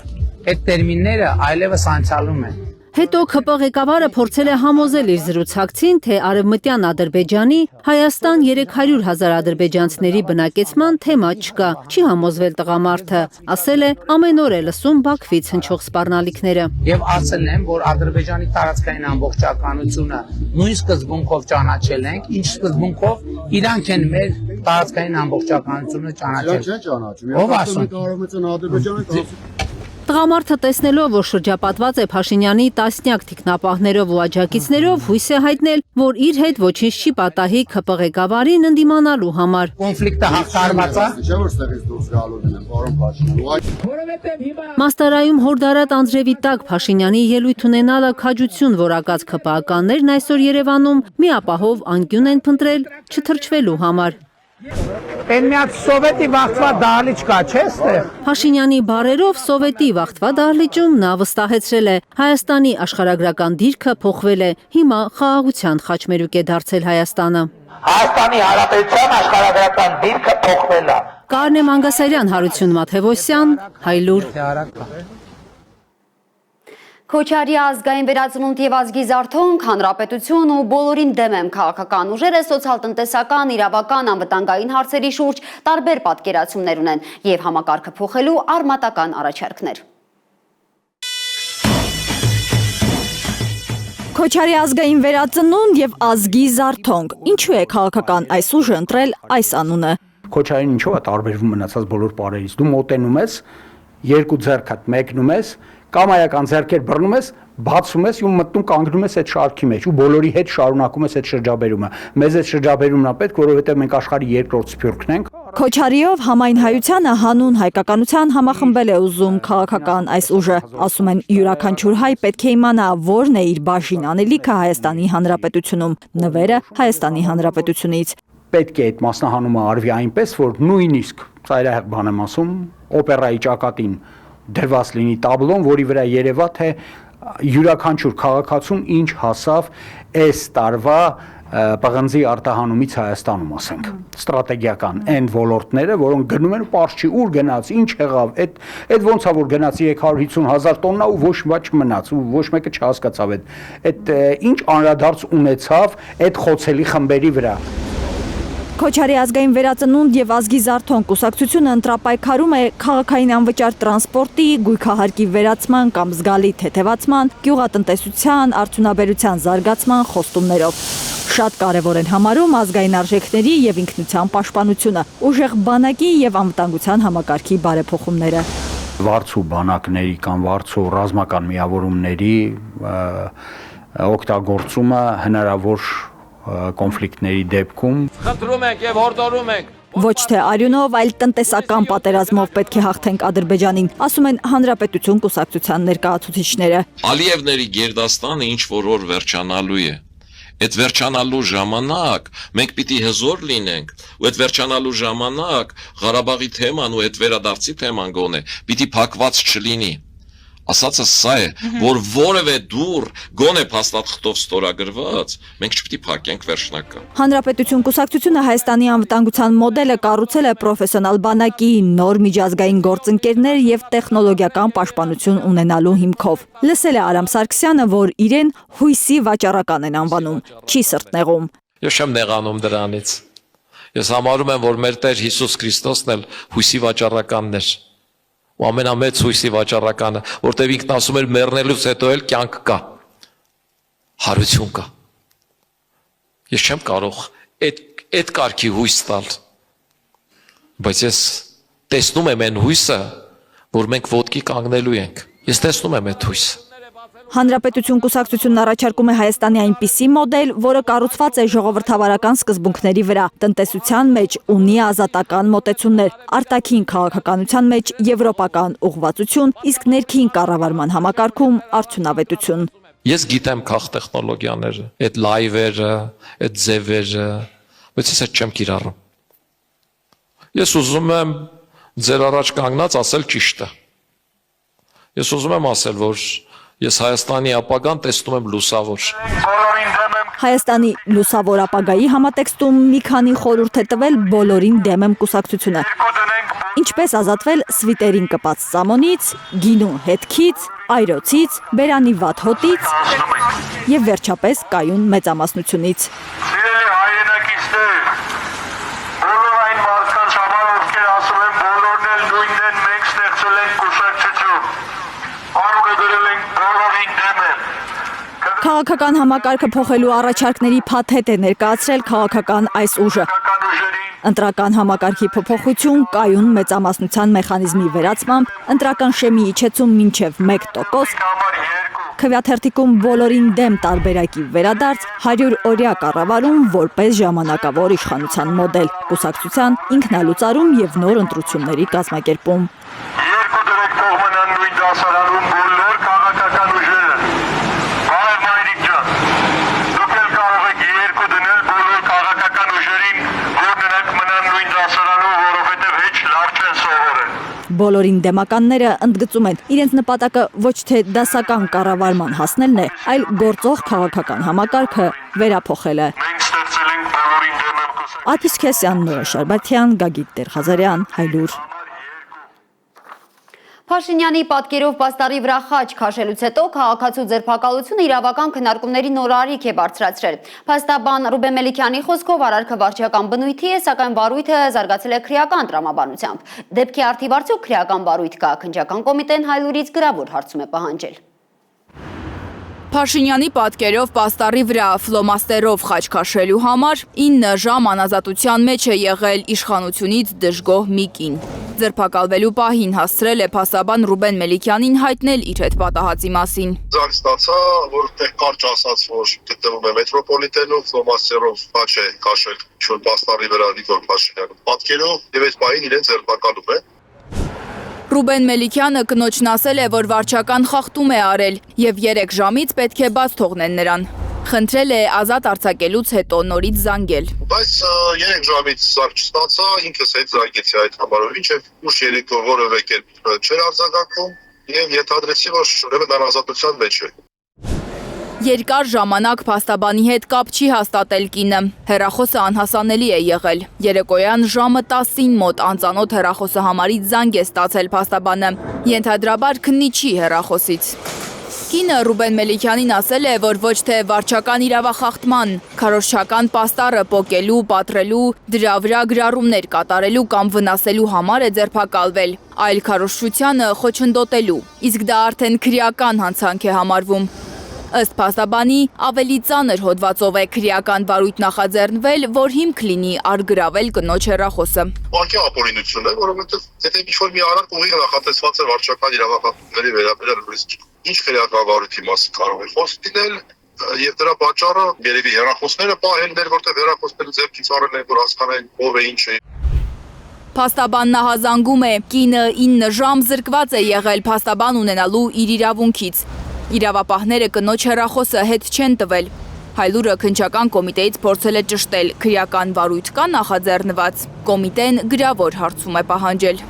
այդ տերմինները այլևս անցյալում են։ Հետո ՔՊ ղեկավարը փորձել է համոզել իր զրուցակցին, թե Արևմտյան Ադրբեջանի Հայաստան 300,000 ադրբեջանցիների բնակեցման թեմա չկա։ Չի համոզվել տղամարդը, ասել է ամեն օր է լսում Բաքվից հնչող սպառնալիքները։ Եվ ասել եմ, որ Ադրբեջանի տարածքային ամբողջականությունը նույն սկզբունքով ճանաչել ենք, ինչ սկզբունքով իրանք են մեր տարածքային ամբողջականությունը ճանաչել։ Ով ասում։ Տղամարդը տեսնելով, որ շրջապատված է Փաշինյանի տասնյակ թիկնապահներով ու աջակիցներով, հույս է հայտնել, որ իր հետ ոչինչ չի պատահի ՔՊ ղեկավարին ընդդիմանալու համար։ Կոնֆլիկտը հաղթարված է։ Չէ՞ որ ստեղից դուրս գալու են, պարոն Փաշինյան։ Մաստարայում հորդարատ անձրևի տակ Փաշինյանի ելույթ ունենալը քաջություն որակած ՔՊ-ականներն այսօր Երևանում մի ապահով անկյուն են փնտրել չթրջվելու համար։ Են միած սովետի վաղտվա դահլիճ կա, չէ՞ ստեղ։ Փաշինյանի բառերով սովետի վաղտվա դահլիճում նա վստահեցրել է Հայաստանի աշխարհագրական դիրքը փոխվել է, հիմա խաղաղության խաչմերուկ է դարձել Հայաստանը։ Հայաստանի Հանրապետության աշխարհագրական դիրքը փոխվել է։ Կարնե Մանգասարյան, Հարություն Մաթևոսյան, Հայլուր։ Քոչարի ազգային վերածնունդ եւ ազգի զարթոնք, հանրապետություն ու բոլորին դեմ եմ քաղաքական ուժերը սոցիալ-տնտեսական, իրավական, անվտանգային հարցերի շուրջ տարբեր պատկերացումներ ունեն եւ համակարգը փոխելու արմատական առաջարկներ։ Քոչարի ազգային վերածնունդ եւ ազգի զարթոնք։ Ինչու է քաղաքական այս ուժը ընտրել այս անունը։ Քոչարին ինչու է տարբերվում մնացած բոլոր պարերից։ Դու մոտենում ես, երկու ձեռքդ մեկնում ես, կամայական ձեռքեր բռնում ես, բացում ես ու մտնում կանգնում ես այդ շարքի մեջ ու բոլորի հետ շարունակում ես այդ շրջաբերումը։ Մեզ այդ շրջաբերումն է պետք, որովհետև մենք աշխարհի երկրորդ սփյուռքն ենք։ Քոչարիով համայն հայությանը հանուն հայկականության համախմբել է ուզում քաղաքական այս ուժը։ Ասում են յուրաքանչյուր հայ պետք է իմանա որն է իր բաժին անելիքը Հայաստանի Հանրապետությունում, նվերը Հայաստանի Հանրապետությունից։ Պետք է այդ մասնահանումը արվի այնպես, որ նույնիսկ ծայրահեղ բան եմ ասում, օպերայի ճակատին դրված լինի տաբլոն, որի վրա երևա թե յուրաքանչյուր քաղաքացուն ինչ հասավ այս տարվա պղնձի արտահանումից Հայաստանում, ասենք, ստրատեգիական այն ոլորտները, որոնք գնում են ու պարզ չի ուր գնաց, ինչ եղավ, այդ ոնց է որ գնաց 350,000 տոննա ու ոչ մի չմնաց ու ոչ մեկը չհասկացավ այդ ինչ անդրադարձ ունեցավ այդ խոցելի խմբերի վրա։ Քոչարի ազգային վերածնունդ եւ ազգի զարթոնք կուսակցությունը ընտրապայքարում է քաղաքային անվճար տրանսպորտի, գույքահարկի վերացման կամ զգալի թեթևացման, գյուղատնտեսության, արդյունաբերության զարգացման խոստումներով։ Շատ կարևոր են համարում ազգային արժեքների եւ ինքնության պաշտպանությունը, ուժեղ բանակի եւ անվտանգության համակարգի բարեփոխումները։ Վարձու բանակների կամ վարձու ռազմական միավորումների օգտագործումը հնարավոր կոնֆլիկտների դեպքում խնդրում ենք եւ հորդորում ենք ոչ թե արյունով, այլ տնտեսական պատերազմով պետք է հաղթենք Ադրբեջանին, ասում են Հանրապետություն կուսակցության ներկայացուցիչները։ Ալիևների գերդաստանը ինչ որ օր վերջանալու է։ Այդ վերջանալու ժամանակ մենք պիտի հզոր լինենք, ու այդ վերջանալու ժամանակ Ղարաբաղի թեման ու այդ վերադարձի թեման գոնե պիտի փակված չլինի։ Ասածը սա է, որ որևէ դուր գոնե փաստաթղթով ստորագրված, մենք չպիտի փակենք վերջնական։ Հանրապետություն կուսակցությունը Հայաստանի անվտանգության մոդելը կառուցել է պրոֆեսիոնալ բանակի, նոր միջազգային գործընկերներ եւ տեխնոլոգիական պաշտպանություն ունենալու հիմքով։ Լսել է Արամ Սարգսյանը, որ իրեն հույսի վաճառական են անվանում, չի սրտնեղում։ Ես չեմ նեղանում դրանից։ Ես համարում եմ, որ մեր Տեր Հիսուս Քրիստոսն էլ հույսի վաճառականն էր։ Ու ամենամեծ հույսի վաճառականը, որտեղ ինքն ասում էր մեռնելուց հետո էլ կյանք կա, հարություն կա։ Ես չեմ կարող այդ կարգի հույս տալ, բայց ես տեսնում եմ այն հույսը, որ մենք ոտքի կանգնելու ենք։ Ես տեսնում եմ այդ հույսը, Հանրապետություն կուսակցությունն առաջարկում է Հայաստանի այնպիսի մոդել, որը կառուցված է ժողովրդավարական սկզբունքների վրա, տնտեսության մեջ ունի ազատական մոտեցումներ, արտաքին քաղաքականության մեջ եվրոպական ուղղվածություն, իսկ ներքին կառավարման համակարգում արդյունավետություն։ Ես գիտեմ քաղ տեխնոլոգիաները, այդ լայվերը, այդ ձևերը, բայց ես այդ չեմ կիրառում։ Ես ուզում եմ ձեր առաջ կանգնած ասել ճիշտը։ Ես ուզում եմ ասել, որ ես Հայաստանի ապագան տեսնում եմ լուսավոր։ Հայաստանի լուսավոր ապագայի համատեքստում մի քանի խորհուրդ է տվել բոլորին դեմ եմ կուսակցությունը։ Ինչպես ազատվել սվիտերին կպած ծամոնից, գինու հետքից, այրոցից, բերանի վատ հոտից եւ վերջապես կայուն մեծամասնությունից։ Քաղաքական համակարգը փոխելու առաջարկների փաթեթ է ներկայացրել քաղաքական այս ուժը։ Ընտրական համակարգի փոփոխություն, կայուն մեծամասնության մեխանիզմի վերացմամբ, ընտրական շեմի իջեցում մինչև 1%, քվեաթերթիկում բոլորին դեմ տարբերակի վերադարձ, 100 օրյա կառավարում որպես ժամանակավոր իշխանության մոդել, կուսակցության ինքնալուծարում եւ նոր ընտրությունների կազմակերպում։ Բոլորին դեմականները ընդգծում են, իրենց նպատակը ոչ թե դասական կառավարման հասնելն է, այլ գործող քաղաքական համակարգը վերափոխելը։ Աթիս Քեսյան, Նորա Շարբաթյան, Գագիկ Տեր-Ղազարյան, Հայլուր։ Փաշինյանի պատկերով պաստառի վրա խաչ քաշելուց հետո քաղաքացու ձերբակալությունը իրավական քննարկումների նոր արիք է բարձրացրել։ Փաստաբան Ռուբեն Մելիքյանի խոսքով արարքը վարչական բնույթի է, սակայն վարույթը զարգացել է քրեական տրամաբանությամբ։ Դեպքի արդիվ արդյոք քրեական վարույթ կա, քննչական կոմիտեն Հայլուրից գրավոր հարցում է պահանջել։ Փաշինյանի պատկերով պաստառի վրա ֆլոմաստերով խաչ քաշելու համար 9 ժամ անազատության մեջ է եղել իշխանությունից դժգոհ մի կին։ Ձերբակալվելու պահին հասցրել է փաստաբան Ռուբեն Մելիքյանին հայտնել իր հետ պատահածի մասին։ Զանգ ստացա, որ տեղ կարճ ասաց, որ գտնվում է մետրոպոլիտենում, ֆլոմաստերով խաչ է քաշել ինչ-որ պաստառի վրա Նիկոլ Փաշինյանը պատկերով եւ այս պահին իրեն ձերբակալում է։ Ռուբեն Մելիքյանը կնոջն ասել է, որ վարչական խախտում է արել եւ 3 ժամից պետք է բաց թողնեն նրան։ Խնդրել է ազատ արձակելուց հետո նորից զանգել։ Բայց 3 ժամից զանգ չստացա, ինքս հետ զանգեցի այդ համարով, ինչեւ ուշ երեկո որևէ կերպ չէր արձակվում եւ ենթադրեցի, որ ուրեմն անազատության մեջ է։ Երկար ժամանակ փաստաբանի հետ կապ չի հաստատել կինը։ Հեռախոսը անհասանելի է եղել։ Երեկոյան ժամը 10-ին մոտ անծանոթ հեռախոսահամարից զանգ է ստացել փաստաբանը։ Ենթադրաբար քննիչի հեռախոսից։ Կինը Ռուբեն Մելիքյանին ասել է, որ ոչ թե վարչական իրավախախտման, քարոզչական պաստառը պոկելու, պատռելու, դրա վրա գրառումներ կատարելու կամ վնասելու համար է ձերբակալվել, այլ քարոզչությանը խոչընդոտելու։ Իսկ դա արդեն քրեական հանցանք է համարվում։ Ըստ փաստաբանի, ավելի ծանր հոդվածով է քրեական վարույթ նախաձեռնվել, որ հիմք լինի արգրավել կնոջ հեռախոսը։ Անկի ապօրինություն է, որովհետև եթե ինչ-որ մի արարք ուղիղ նախատեսված է վարչական իրավախախտումների վերաբերյալ, ինչ քրեական վարույթի մասին կարող է խոսք լինել, եւ դրա պատճառը երևի հեռախոսները պահելն էր, որտեղ հեռախոսները ձեռքից առել են, որ հասկանային ով է ինչ է։ Փաստաբանն ահազանգում է, կինը 9 ժամ զրկված է եղել փաստաբան ունենալու իր իրավունքից։ Իրավապահները կնոջ հեռախոսը հետ չեն տվել։ Հայլուրը քննչական կոմիտեից փորձել է ճշտել, քրեական վարույթ կա նախաձեռնված։ Կոմիտեն գրավոր հարցում է պահանջել։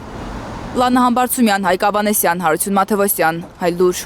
Լանա Համբարձումյան, Հայկ Ավանեսյան, Հարություն Մաթևոսյան, Հայլուր։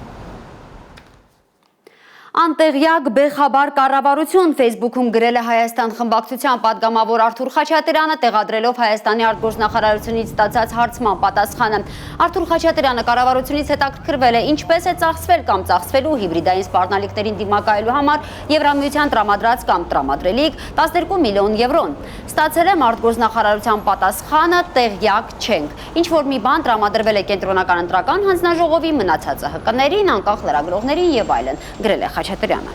Անտեղյակ բեղաբար կառավարություն Facebook-ում գրել է Հայաստան խմբակցության պատգամավոր Արթուր Խաչատրյանը, տեղադրելով Հայաստանի արտգործնախարարությունից ստացած հարցման պատասխանը։ Արթուր Խաչատրյանը կառավարությունից հետաքրքրվել է ինչպես է ծախսվել կամ ծախսվելու հիբրիդային սպառնալիքներին դիմակայելու համար Եվրամիության տրամադրած կամ տրամադրելիք 12 միլիոն եվրոն։ Ստացել եմ արտգործնախարարության պատասխանը տեղյակ չենք։ Ինչ որ մի բան տրամադրվել է կենտրոնական ընտրական հանձնաժողովի, մնացածը ՀԿ-ներին, անկախ լրագրողներին եւ այլն, գրել է Խաչատրյանը։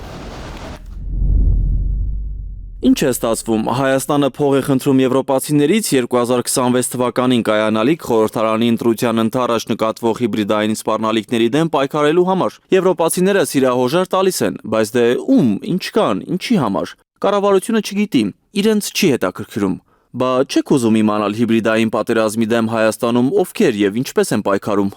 Ինչ է ստացվում, Հայաստանը փող է խնդրում եվրոպացիներից 2026 թվականին կայանալիք խորհրդարանի ընտրության ընդառաջ նկատվող հիբրիդային սպառնալիքների դեմ պայքարելու համար։ Եվրոպացիները սիրահոժար տալիս են, բայց դե ում, ինչքան, ինչի համար։ Կառավարությունը չգիտի, իրենց չի հետաքրքրում։ Բա չեք ուզում իմանալ հիբրիդային պատերազմի դեմ Հայաստանում ովքեր եւ ինչպես են պայքարում։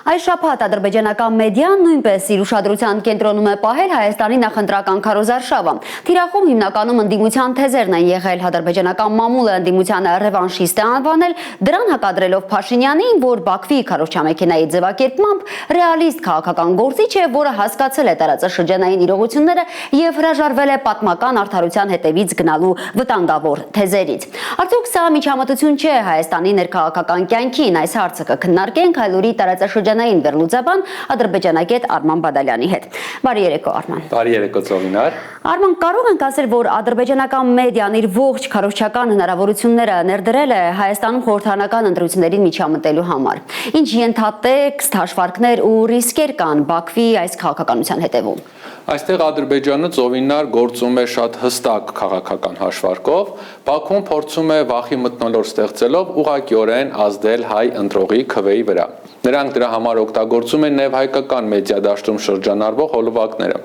Այս շաբաթ ադրբեջանական մեդիան նույնպես իր ուշադրության կենտրոնում է պահել Հայաստանի նախընտրական քարոզարշավը։ Թիրախում հիմնականում ընդդիմության թեզերն են եղել, ադրբեջանական մամուլը ընդդիմությանը ռևանշիստ է անվանել, դրան հակադրելով Փաշինյանին, որ Բաքվի քարոզչամեքենայի ձևակերպմամբ ռեալիստ քաղաքական գործիչ է, որը հասկացել է տարածաշրջանային իրողությունները եւ հրաժարվել է պատմական արդարության հետևից գնալու վտանգավոր թեզերից։ Արդյոք սա միջամտություն չէ Հայաստանի ներքաղաքական կյանքին, այս հարցը կքննարկենք Հայլուրի տարածաշրջանային վերլուծաբան ադրբեջանագետ Արման Բադալյանի հետ։ Բարի երեկո, Արման։ Բարի երեկո, Ծովինար։ Արման, կարող ենք ասել, որ ադրբեջանական մեդիան իր ողջ քարոզչական հնարավորությունները ներդրել է Հայաստանում խորհրդարանական ընտրություններին միջամտելու համար։ Ինչ ենթատեքստ, հաշվարկներ ու ռիսկեր կան Բաքվի այս քաղաքականության հետևում։ Այստեղ Ադրբեջանը ծովինար գործում է շատ հստակ քաղաքական հաշվարկով, Բաքուն փորձում է վախի մթնոլորտ ստեղծելով ուղղակիորեն ազդել հայ ընտրողի քվեի վրա։ Նրանք դրա համար օգտագործում են նաև հայկական մեդիա դաշտում շրջանառվող հոլովակները։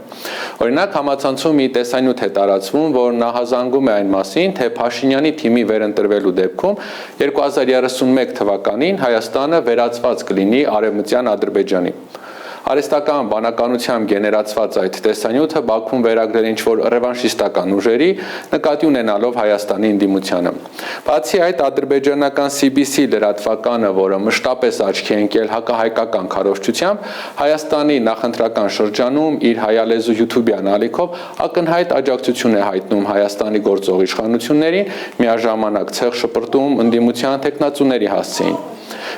Օրինակ, համացանցում մի տեսանյութ է տարածվում, որ նախազանգում է այն մասին, թե Փաշինյանի թիմի վերընտրվելու դեպքում 2031 թվականին Հայաստանը վերածված կլինի Արևմտյան Ադրբեջանի։ Արհեստական բանականությամբ գեներացված այդ տեսանյութը Բաքուն վերագրել ինչ-որ ռևանշիստական ուժերի, նկատի ունենալով Հայաստանի ընդդիմությանը։ Բացի այդ, ադրբեջանական CBC լրատվականը, որը մշտապես աչքի է ընկել հակահայկական քարոզչությամբ, Հայաստանի նախընտրական շրջանում իր հայալեզու YouTube-յան ալիքով ակնհայտ աջակցություն է հայտնում Հայաստանի գործող իշխանություններին, միաժամանակ ցեղ շպրտում ընդդիմության թեկնածուների հասցեին։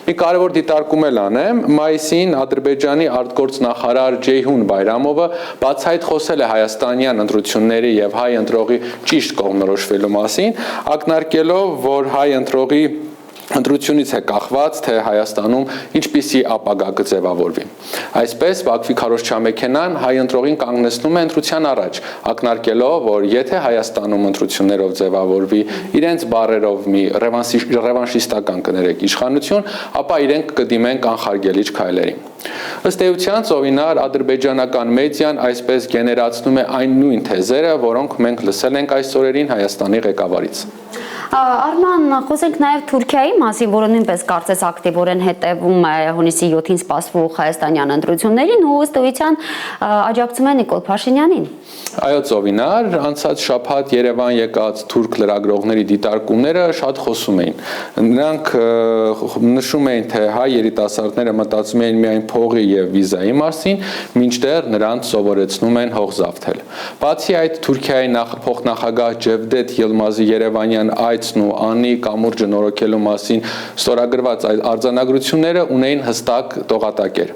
Մի կարևոր դիտարկում էլ անեմ, մայիսին Ադրբեջանի արտգործնախարար Ջեյհուն Բայրամովը բացահայտ խոսել է հայաստանյան ընտրությունների եւ հայ ընտրողի ճիշտ կողմնորոշվելու մասին, ակնարկելով, որ հայ ընտրողի ընտրությունից է կախված, թե Հայաստանում ինչպիսի ապագա կձևավորվի։ Այսպես Բաքվի քարոզչամեքենան հայ ընտրողին կանգնեցնում է ընտրության առաջ, ակնարկելով, որ եթե Հայաստանում ընտրություններով ձևավորվի իրենց բառերով մի ռևանշիստական կներեք իշխանություն, ապա իրենք կդիմեն կանխարգելիչ քայլերի։ Ըստ էության ծովինար ադրբեջանական մեդիան այսպես գեներացնում է այն նույն թեզերը, որոնք մենք լսել ենք այս օրերին Հայաստանի ղեկավարից։ Արման, խոսենք նաև Թուրքիայի մասին, որը նույնպես կարծես ակտիվորեն հետևում է հունիսի 7-ին սպասվող հայաստանյան ընտրություններին ու ըստ էության աջակցում է Նիկոլ Փաշինյանին։ Այո, ծովինար, անցած շաբաթ Երևան եկած թուրք լրագրողների դիտարկումները շատ խոսում էին։ Նրանք նշում էին, թե հայ երիտասարդները մտածում էին միայն փողի եւ վիզայի մասին, մինչդեռ նրանց սովորեցնում են հող զավթել։ Բացի այդ, Թուրքիայի փոխնախագահ Ջևդետ Յիլմազի երևանյան այցն ու Անի կամուրջը նորոգելու մասին ստորագրված այդ արձանագրությունները ունեին հստակ տողատակեր։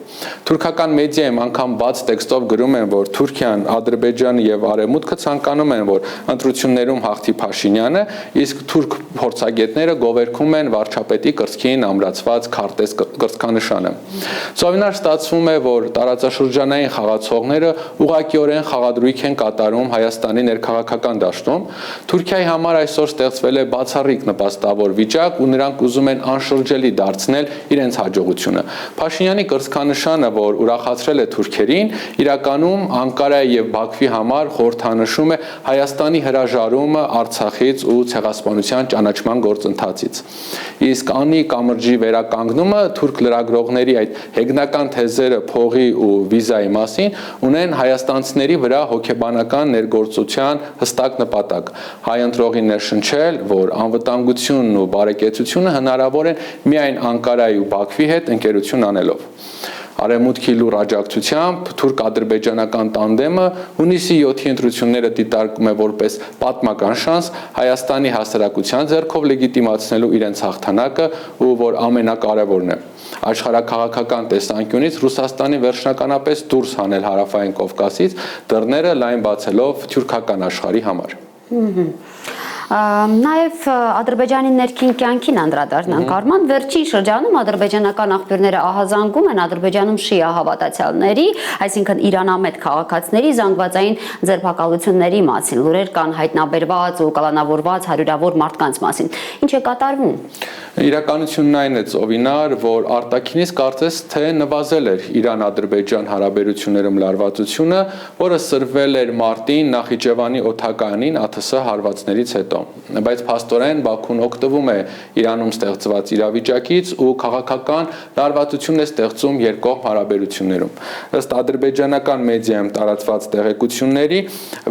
Թուրքական մեդիայում անգամ բաց տեքստով գրում են, որ Թուրքիան, Ադրբեջանը եւ Արևմուտքը ցանկանում են, որ ընտրություններում հաղթի Փաշինյանը, իսկ թուրք փորձագետները գովերքում են վարչապետի կրծքին ամրացված քարտեզ կրծքանշանը։ Ծովինար ստացվում է, որ տարածաշրջանային խաղացողները ուղղակիորեն խաղադրույք են կատարում Հայաստանի ներքաղաքական դաշտում։ Թուրքիայի համար այսօր ստեղծվել է բացառիկ նպաստավոր վիճակ ու նրանք ուզում են անշրջելի դարձնել իրենց հաջողությունը։ Փաշինյանի կրծքանշանը, որ ուրախացրել է թուրքերին, իրականում Անկարայի եւ Բաքվի համար խորհրդանշում է Հայաստանի հրաժարումը Արցախից ու ցեղասպանության ճանաչման գործընթացից։ Իսկ Անի կամրջի վերականգնումը թուրք լրագրողների այդ հեգնական թեզերը փողի ու վիզայի մասին ունեն հայաստանցիների վրա հոգեբանական ներգործության հստակ նպատակ։ Հայ ընտրողին ներշնչել, որ անվտանգությունն ու բարեկեցությունը հնարավոր են միայն Անկարայի ու Բաքվի հետ ընկերություն անելով։ Արևմուտքի լուր աջակցությամբ թուրք-ադրբեջանական տանդեմը հունիսի 7-ի ընտրությունները դիտարկում է որպես պատմական շանս Հայաստանի հասարակության ձեռքով լեգիտիմացնելու իրենց հաղթանակը ու որ ամենակարևորն է աշխարհաքաղաքական տեսանկյունից Ռուսաստանի վերջնականապես դուրս հանել Հարավային Կովկասից, դռները լայն բացելով թուրքական աշխարհի համար։ Նաև Ադրբեջանի ներքին կյանքին անդրադառնանք Արման, վերջին շրջանում ադրբեջանական աղբյուրները ահազանգում են Ադրբեջանում շիա հավատացյալների, այսինքն իրանամետ քաղաքացիների զանգվածային ձերբակալությունների մասին, լուրեր կան հայտնաբերված ու կալանավորված հարյուրավոր մարդկանց մասին։ Ինչ է կատարվում։ Իրականությունն այն է, Ծովինար, որ արտաքինից կարծես թե նվազել էր Իրան-Ադրբեջան հարաբերություններում լարվածությունը, որը սրվել էր մարտին Նախիջևանի օդակայանին ԱԹՍ հարվածներից հետո։ Բայց փաստորեն Բաքուն օգտվում է Իրանում ստեղծված իրավիճակից ու քաղաքական լարվածություն է ստեղծում երկկողմ հարաբերություններում։ Ըստ ադրբեջանական մեդիայում տարածված տեղեկությունների,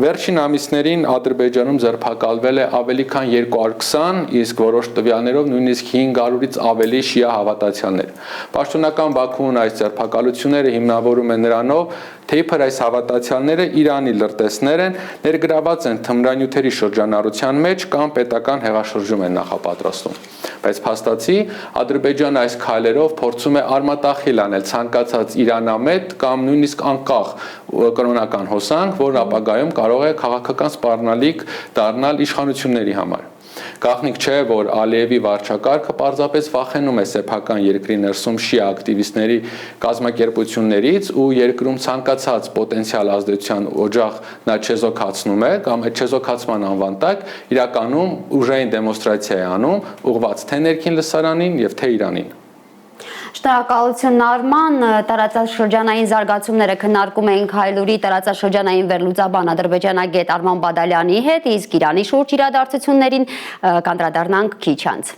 վերջին ամիսներին Ադրբեջանում ձերբակալվել է ավելի քան 220, իսկ որոշ տվյալներով նույնիսկ 500-ից ավելի շիա հավատացյալներ։ Պաշտոնական Բաքուն այս ձերբակալությունները հիմնավորում է նրանով, թե իբր այս հավատացյալները Իրանի լրտեսներ են, ներգրաված են թմրանյութերի շրջանառության մեջ կամ պետական հեղաշրջում են նախապատրաստում։ Բայց փաստացի Ադրբեջանը այս քայլերով փորձում է արմատախիլ անել ցանկացած իրանամետ կամ նույնիսկ անկախ կրոնական հոսանք, որն ապագայում կարող է քաղաքական սպառնալիք դառնալ իշխանությունների համար։ Գաղտնիք չէ, որ Ալիևի վարչակարգը պարզապես վախենում է սեփական երկրի ներսում շիա ակտիվիստների կազմակերպություններից ու երկրում ցանկացած պոտենցիալ ազդեցության օջախ նա չեզոքացնում է կամ այդ չեզոքացման անվան տակ իրականում ուժային դեմոնստրացիա է անում, ուղղված թե ներքին լսարանին եւ թե Իրանին։ Շնորհակալություն Արման, տարածաշրջանային զարգացումները քննարկում էինք Հայլուրի տարածաշրջանային վերլուծաբան ադրբեջանագետ Արման Բադալյանի հետ, իսկ Իրանի շուրջ իրադարձություններին կանդրադառնանք քիչ անց։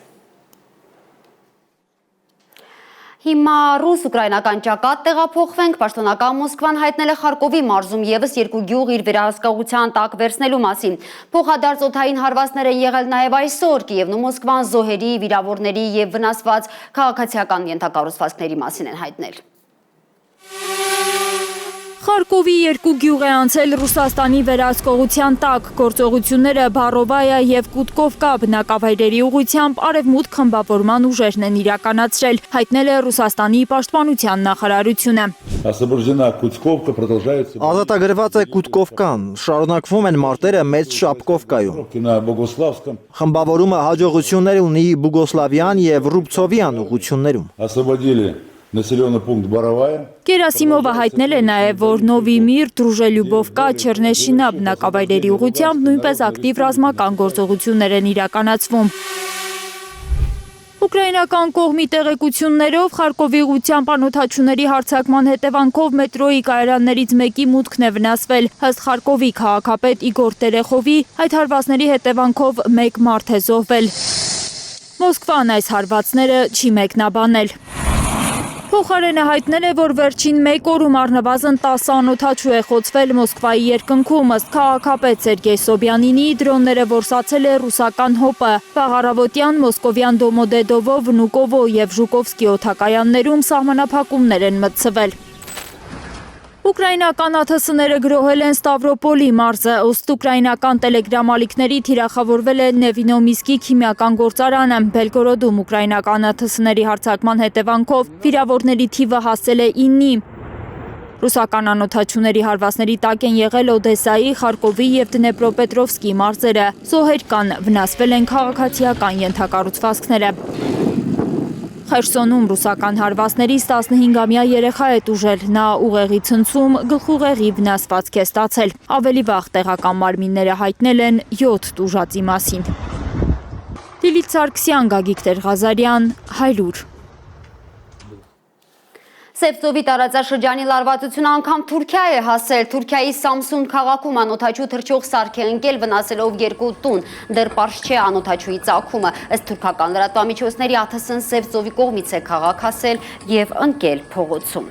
Հիմա ռուս-ուկրաինական ճակատ տեղափոխվենք, պաշտոնական Մոսկվան հայտնել է Խարկովի մարզում ևս 2 գյուղ իր վերահսկողության տակ վերցնելու մասին։ Փոխադարձ օդային հարվածներ են եղել նաև այսօր, Կիևն ու Մոսկվան զոհերի, վիրավորների եւ վնասված քաղաքացիական ենթակառուցվածքների մասին են հայտնել։ Խարկովի 2 գյուղ է անցել Ռուսաստանի վերահսկողության տակ, գործողությունները Բարովայա եւ Կուտկովկա բնակավայրերի ուղղությամբ արևմուտք խմբավորման ուժերն են իրականացրել, հայտնել է Ռուսաստանի պաշտպանության նախարարությունը։ Ազատագրված է Կուտկովկան, շարունակվում են մարտերը մեծ Շապկովկայում։ Խմբավորումը հաջողություններ ունի Բուգոսլավյան եւ Ռուբցովյան ուղղություններում։ Գերասիմովը հայտնել է նաև, որ Նովիմիր, Դրուժելյուբովկա, Չեռնեշինա բնակավայրերի ուղղությամբ նույնպես ակտիվ ռազմական գործողություններ են իրականացվում։ Ուկրաինական կողմի տեղեկություններով Խարկովի ուղղությամբ անօդաչուների հարձակման հետևանքով մետրոյի կայարաններից մեկի մուտքն է վնասվել։ Ըստ Խարկովի քաղաքապետ Իգոր Տերեխովի, այդ հարվածների հետևանքով 1 մարդ է զոհվել։ Մոսկվան այս հարվածները չի մեկնաբանել։ Փոխարենը հայտնել է, որ վերջին 1 օրում առնվազն 10 անօդաչու է խոցվել Մոսկվայի երկնքում, ըստ քաղաքապետ Սերգեյ Սոբյանինի դրոնները որսացել է ռուսական ՀՕՊ-ը։ Վաղ առավոտյան մոսկովյան Դոմոդեդովո, Վնուկովո եւ Ժուկովսկի օդակայաններում սահմանափակումներ են մտցվել։ Ուկրաինական ԱԹՍ-ները գրոհել են Ստավրոպոլի մարզը, ըստ ուկրաինական տելեգրամ ալիքների թիրախավորվել է Նևինոմիսկի քիմիական գործարանը, Բելգորոդում ուկրաինական ԱԹՍ-ների հարձակման հետևանքով վիրավորների թիվը հասել է 9-ի։ Ռուսական անօդաչուների հարվածների տակ են եղել Օդեսայի, Խարկովի եւ Դնեպրոպետրովսկի մարզերը, զոհեր կան, վնասվել են քաղաքացիական ենթակառուցվածքները։ Խերսոնում ռուսական հարվածներից 15-ամյա երեխա է տուժել, նա ուղեղի ցնցում, գլխուղեղի վնասվածք է ստացել։ Ավելի վաղ տեղական մարմինները հայտնել են 7 տուժածի մասին։ Լիլիթ Սարգսյան, Գագիկ Տեր-Ղազարյան, Հայլուր։ Սևծովի տարածաշրջանի լարվածությունը անգամ Թուրքիա է հասել։ Թուրքիայի Սամսուն քաղաքում անօդաչու թռչող սարք է ընկել, վնասելով 2 տուն։ Դեռ պարզ չէ անօդաչուի ծագումը։ Ըստ թուրքական լրատվամիջոցների ԱԹՍ-ն Սևծովի կողմից է քաղաք հասել եւ ընկել փողոցում։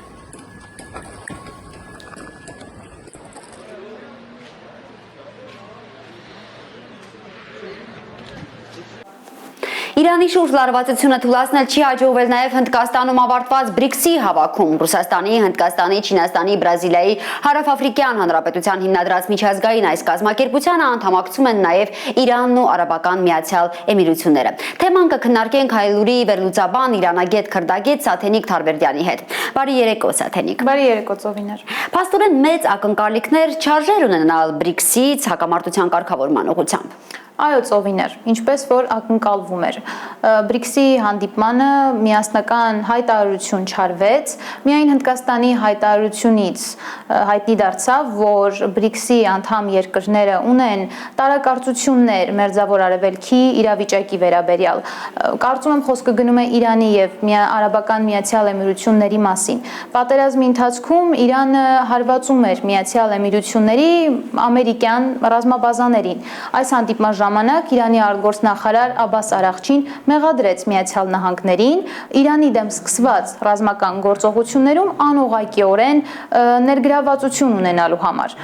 Իրանի շուրջ լարվածությունը թույլատնել չի հաջողվել նաև Հնդկաստանում ավարտված BRICS-ի հավաքում։ Ռուսաստանի, Հնդկաստանի, Չինաստանի, Բրազիլիայի, Հարավաֆրիկյան Հանրապետության հիմնադրած միջազգային այս կազմակերպությանը անդամակցում են նաև Իրանն ու Արաբական Միացյալ Էմիրությունները։ Թեման կքննարկենք Հայլուրի վերլուծաբան իրանագետ քրդագետ Սաթենիկ Թարվերդյանի հետ։ Բարի երեկո, Սաթենիկ։ Բարի երեկո, Ծովինար։ Փաստորեն մեծ ակնկալիքներ չարժեր ունենալ BRICS-ից հակամարտության կարգավորման ուղղությամբ։ Այո, ծովիներ, ինչպես որ ակնկալվում էր։ BRICS-ի հանդիպմանը միասնական հայտարարություն չարվեց, միայն Հնդկաստանի հայտարարությունից հայտնի դարձավ, որ BRICS-ի անդամ երկրները ունեն տարակարծություններ Մերձավոր Արևելքի իրավիճակի վերաբերյալ։ Կարծում եմ խոսքը գնում է Իրանի եւ Արաբական Միացյալ Էմիրությունների մասին։ Պատերազմի ընթացքում Իրանը հարվածում էր Միացյալ Էմիրությունների ամերիկյան ռազմաբազաներին։ Այս հանդիպման ժամանակ Իրանի արտգործնախարար Աբբաս Արաղչին մեղադրեց Միացյալ Նահանգներին Իրանի դեմ սկսված ռազմական գործողություններում անուղղակիորեն ներգրավվածություն ունենալու համար։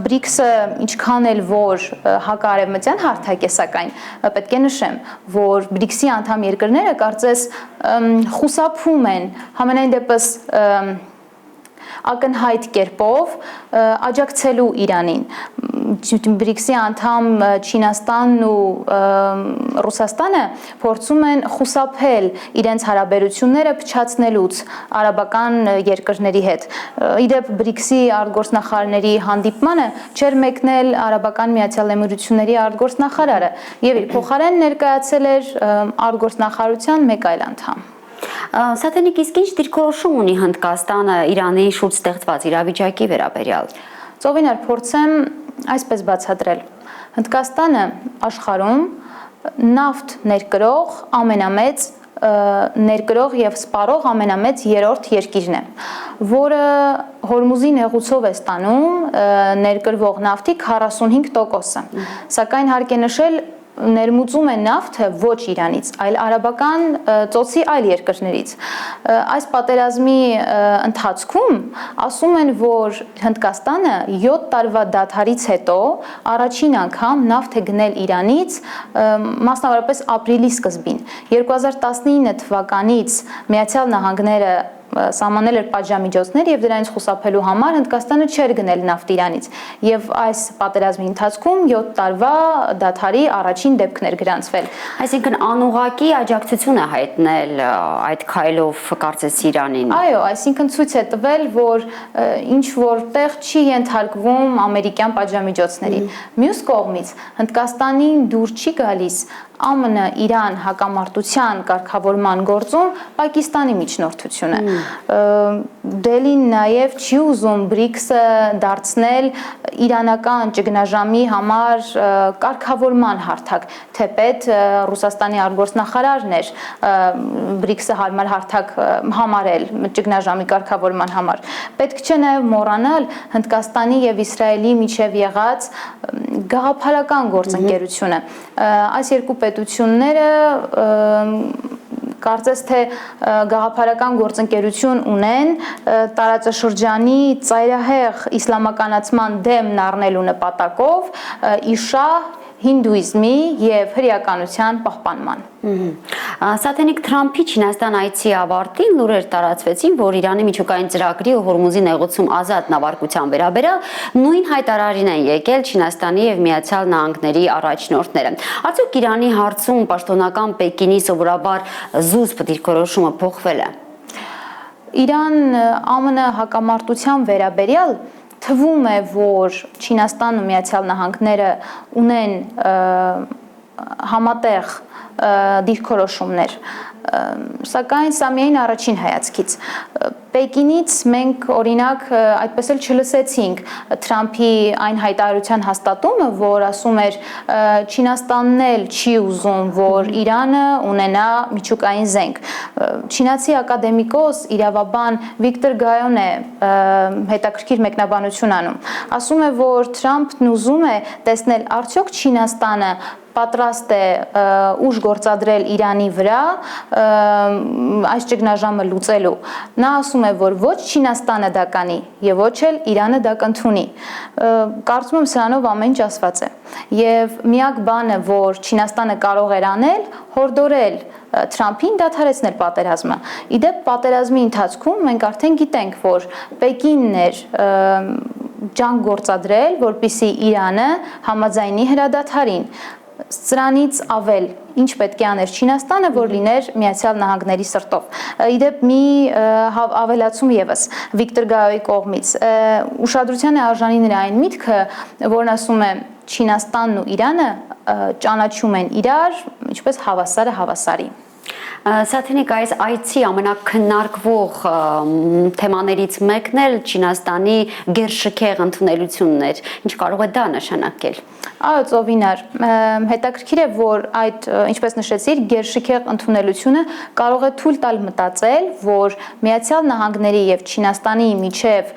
BRICS-ը ինչքան էլ որ հակարևմտյան հարթակ է, սակայն պետք է նշեմ, որ BRICS-ի անդամ երկրները կարծես խուսափում են համենայն դեպս ակնհայտ կերպով աջակցելու Իրանին։ BRICS-ի անդամ Չինաստանն ու Ռուսաստանը փորձում են խուսափել իրենց հարաբերությունները փչացնելուց արաբական երկրների հետ։ Իդեպ BRICS-ի արտգործնախարարների հանդիպմանը չէր մեկնել Արաբական Միացյալ Էմիրությունների արտգործնախարարը եւ իր փոխարեն ներկայացել էր արտգործնախարարության մեկ այլ անդամ։ Սաթենիկ, իսկ ինչ դիրքորոշում ունի Հնդկաստանը Իրանի շուրջ ստեղծված իրավիճակի վերաբերյալ։ Ծովիներ, փորձեմ այսպես բացատրել։ Հնդկաստանը աշխարհում նավթ ներկրող ամենամեծ ներկրող եւ սպառող ամենամեծ երրորդ երկիրն է, որը Հորմուզի նեղուցով է ստանում ներկրվող նավթի 45%-ը։ Սակայն հարկ է նշել, ներմուծում է նավթը ոչ Իրանից, այլ արաբական ծոցի այլ երկրներից։ Այս պատերազմի ընթացքում ասում են, որ Հնդկաստանը 7 տարվա դադարից հետո առաջին անգամ նավթ է գնել Իրանից, մասնավորապես ապրիլի սկզբին։ 2019 թվականից Միացյալ Նահանգները սահմանել էր պատժամիջոցներ եւ դրանից խուսափելու համար Հնդկաստանը չէր գնել նավթ Իրանից եւ այս պատերազմի ընթացքում 7 տարվա դադարի առաջին դեպքն էր գրանցվել։ Այսինքն անուղղակի աջակցություն է հայտնել այդ քայլով կարծես Իրանին։ Այո, այսինքն ցույց է տվել, որ ինչ որտեղ չի ենթարկվում ամերիկյան պատժամիջոցների։ Մյուս կողմից Հնդկաստանին դուր չի գալիս ԱՄՆ-Իրան հակամարտության կարգավորման գործում Պակիստանի միջնորդությունը։ Դելին նաև չի ուզում BRICS-ը դարձնել իրանական ճգնաժամի համար կարգավորման հարթակ, թեպետ Ռուսաստանի արտգործնախարարն էր BRICS-ը հարմար հարթակ համարել ճգնաժամի կարգավորման համար։ Պետք չէ նաև մոռանալ Հնդկաստանի եւ Իսրայելի միջև եղած գաղափարական գործընկերությունը։ Այս երկու պետությունները կարծես թե գաղափարական գործընկերություն ունեն տարածաշրջանի ծայրահեղ իսլամականացման դեմն առնելու նպատակով իշահ հինդուիզմի եւ հրեականության պահպանման։ Սաթենիկ, Թրամփի Չինաստան այցի ավարտին լուրեր տարածվեցին, որ Իրանի միջուկային ծրագրի ու Հորմուզի նեղուցում ազատ նավարկության վերաբերյալ նույն հայտարարին են եկել Չինաստանի եւ Միացյալ Նահանգների առաջնորդները։ Արդյոք Իրանի հարցում պաշտոնական Պեկինի սովորաբար զուսպ դիրքորոշումը փոխվել է։ Իրան-ԱՄՆ հակամարտության վերաբերյալ թվում է, որ Չինաստանն ու Միացյալ Նահանգները ունեն համատեղ դիրքորոշումներ, սակայն սա միայն առաջին հայացքից։ Պեկինից մենք օրինակ այդպես էլ չլսեցինք Թրամփի այն հայտարարության հաստատումը, որ ասում էր Չինաստանն էլ չի ուզում, որ Իրանը ունենա միջուկային զենք։ Չինացի ակադեմիկոս իրավաբան Վիկտոր Գայոն է հետաքրքիր մեկնաբանություն անում։ Ասում է, որ Թրամփն ուզում է տեսնել արդյոք Չինաստանը պատրաստ է ուժ գործադրել Իրանի վրա այս ճգնաժամը լուծելու։ Նա ասում է, որ ոչ Չինաստանը դա կանի եւ ոչ էլ Իրանը դա կընդունի։ Կարծում եմ սրանով ամեն ինչ ասված է։ Եվ միակ բանը, որ Չինաստանը կարող էր անել, հորդորել Թրամփին դադարեցնել պատերազմը։ Իդեպ պատերազմի ընթացքում մենք արդեն գիտենք, որ Պեկինն էր ջանք գործադրել, որպեսզի Իրանը համաձայնի հրադադարին։ Սրանից ավել ինչ պետք է աներ Չինաստանը, որ լիներ Միացյալ Նահանգների սրտով։ Իդեպ մի ավելացում եւս Վիկտոր Գայոյի կողմից։ Ուշադրության է արժանի նրա այն միտքը, որն ասում է Չինաստանն ու Իրանը ճանաչում են իրար, ինչպես հավասարը հավասարի։ Սաթենիկ, այս այցի ամենակնարկվող թեմաներից մեկն էլ Չինաստանի գերշքեղ ընդունելությունն էր։ Ինչ կարող է դա նշանակել։ Այո, Ծովինար, հետաքրքիր է, որ այդ, ինչպես նշեցիր, գերշքեղ ընդունելությունը կարող է թույլ տալ մտածել, որ Միացյալ Նահանգների եւ Չինաստանի միջև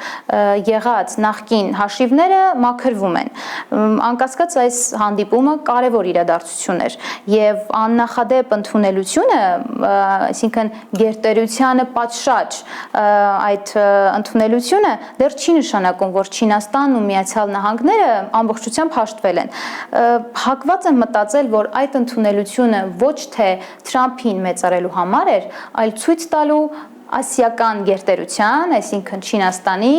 եղած նախկին հաշիվները մաքրվում են։ Անկասկած այս հանդիպումը կարևոր իրադարձություն էր եւ աննախադեպ ընդունելությունը, այսինքն գերտերությանը պատշաճ այդ ընդունելությունը դեռ չի նշանակում, որ Չինաստանն ու Միացյալ Նահանգները ամբողջությամբ հաշտվել են։ Հակված եմ մտածել, որ այդ ընդունելությունը ոչ թե Թրամփին մեծարելու համար էր, այլ ցույց տալու ասիական գերտերության, այսինքն Չինաստանի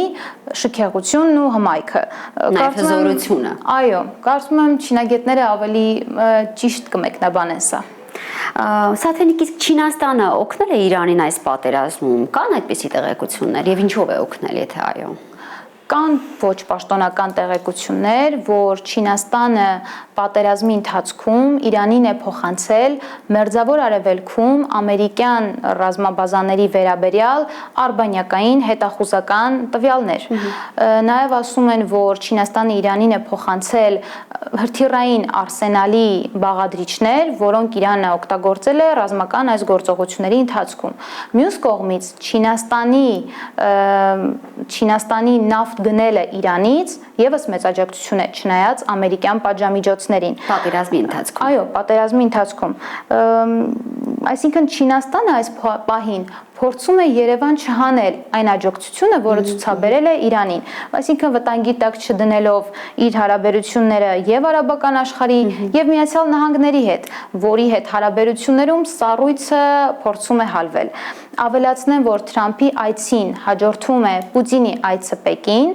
շքեղությունն ու հմայքը։ Հզորությունը։ Այո, կարծում եմ չինագետները ավելի ճիշտ կմեկնաբանեն սա։ Սաթենիկ, իսկ Չինաստանը օգնել է Իրանին այս պատերազմում, կան այդպիսի տեղեկություններ եւ ինչով է օգնել, եթե այո։ Կան ոչ պաշտոնական տեղեկություններ, որ Չինաստանը պատերազմի ընթացքում Իրանին է փոխանցել Մերձավոր Արևելքում ամերիկյան ռազմաբազաների վերաբերյալ արբանյակային հետախուզական տվյալներ։ Նաև ասում են, որ Չինաստանը Իրանին է փոխանցել հրթիռային արսենալի բաղադրիչներ, որոնք Իրանը օգտագործել է ռազմական այս գործողությունների ընթացքում։ Մյուս կողմից Չինաստանի նավթ գնելը Իրանից եւս մեծ աջակցություն է, չնայած ամերիկյան պատժամիջոցներին։ Պատերազմի ընթացքում։ Այո, պատերազմի ընթացքում։ Այսինքն Չինաստանը այս պահին փորձում է Երևան չհանել այն աջակցությունը, որը ցուցաբերել է Իրանին, այսինքն վտանգի տակ չդնելով իր հարաբերությունները եւ արաբական աշխարհի եւ Միացյալ Նահանգների հետ, որի հետ հարաբերություններում սառույցը փորձում է հալվել։ Ավելացնեմ, որ Թրամփի այցին հաջորդում է Պուտինի այցը Պեկին,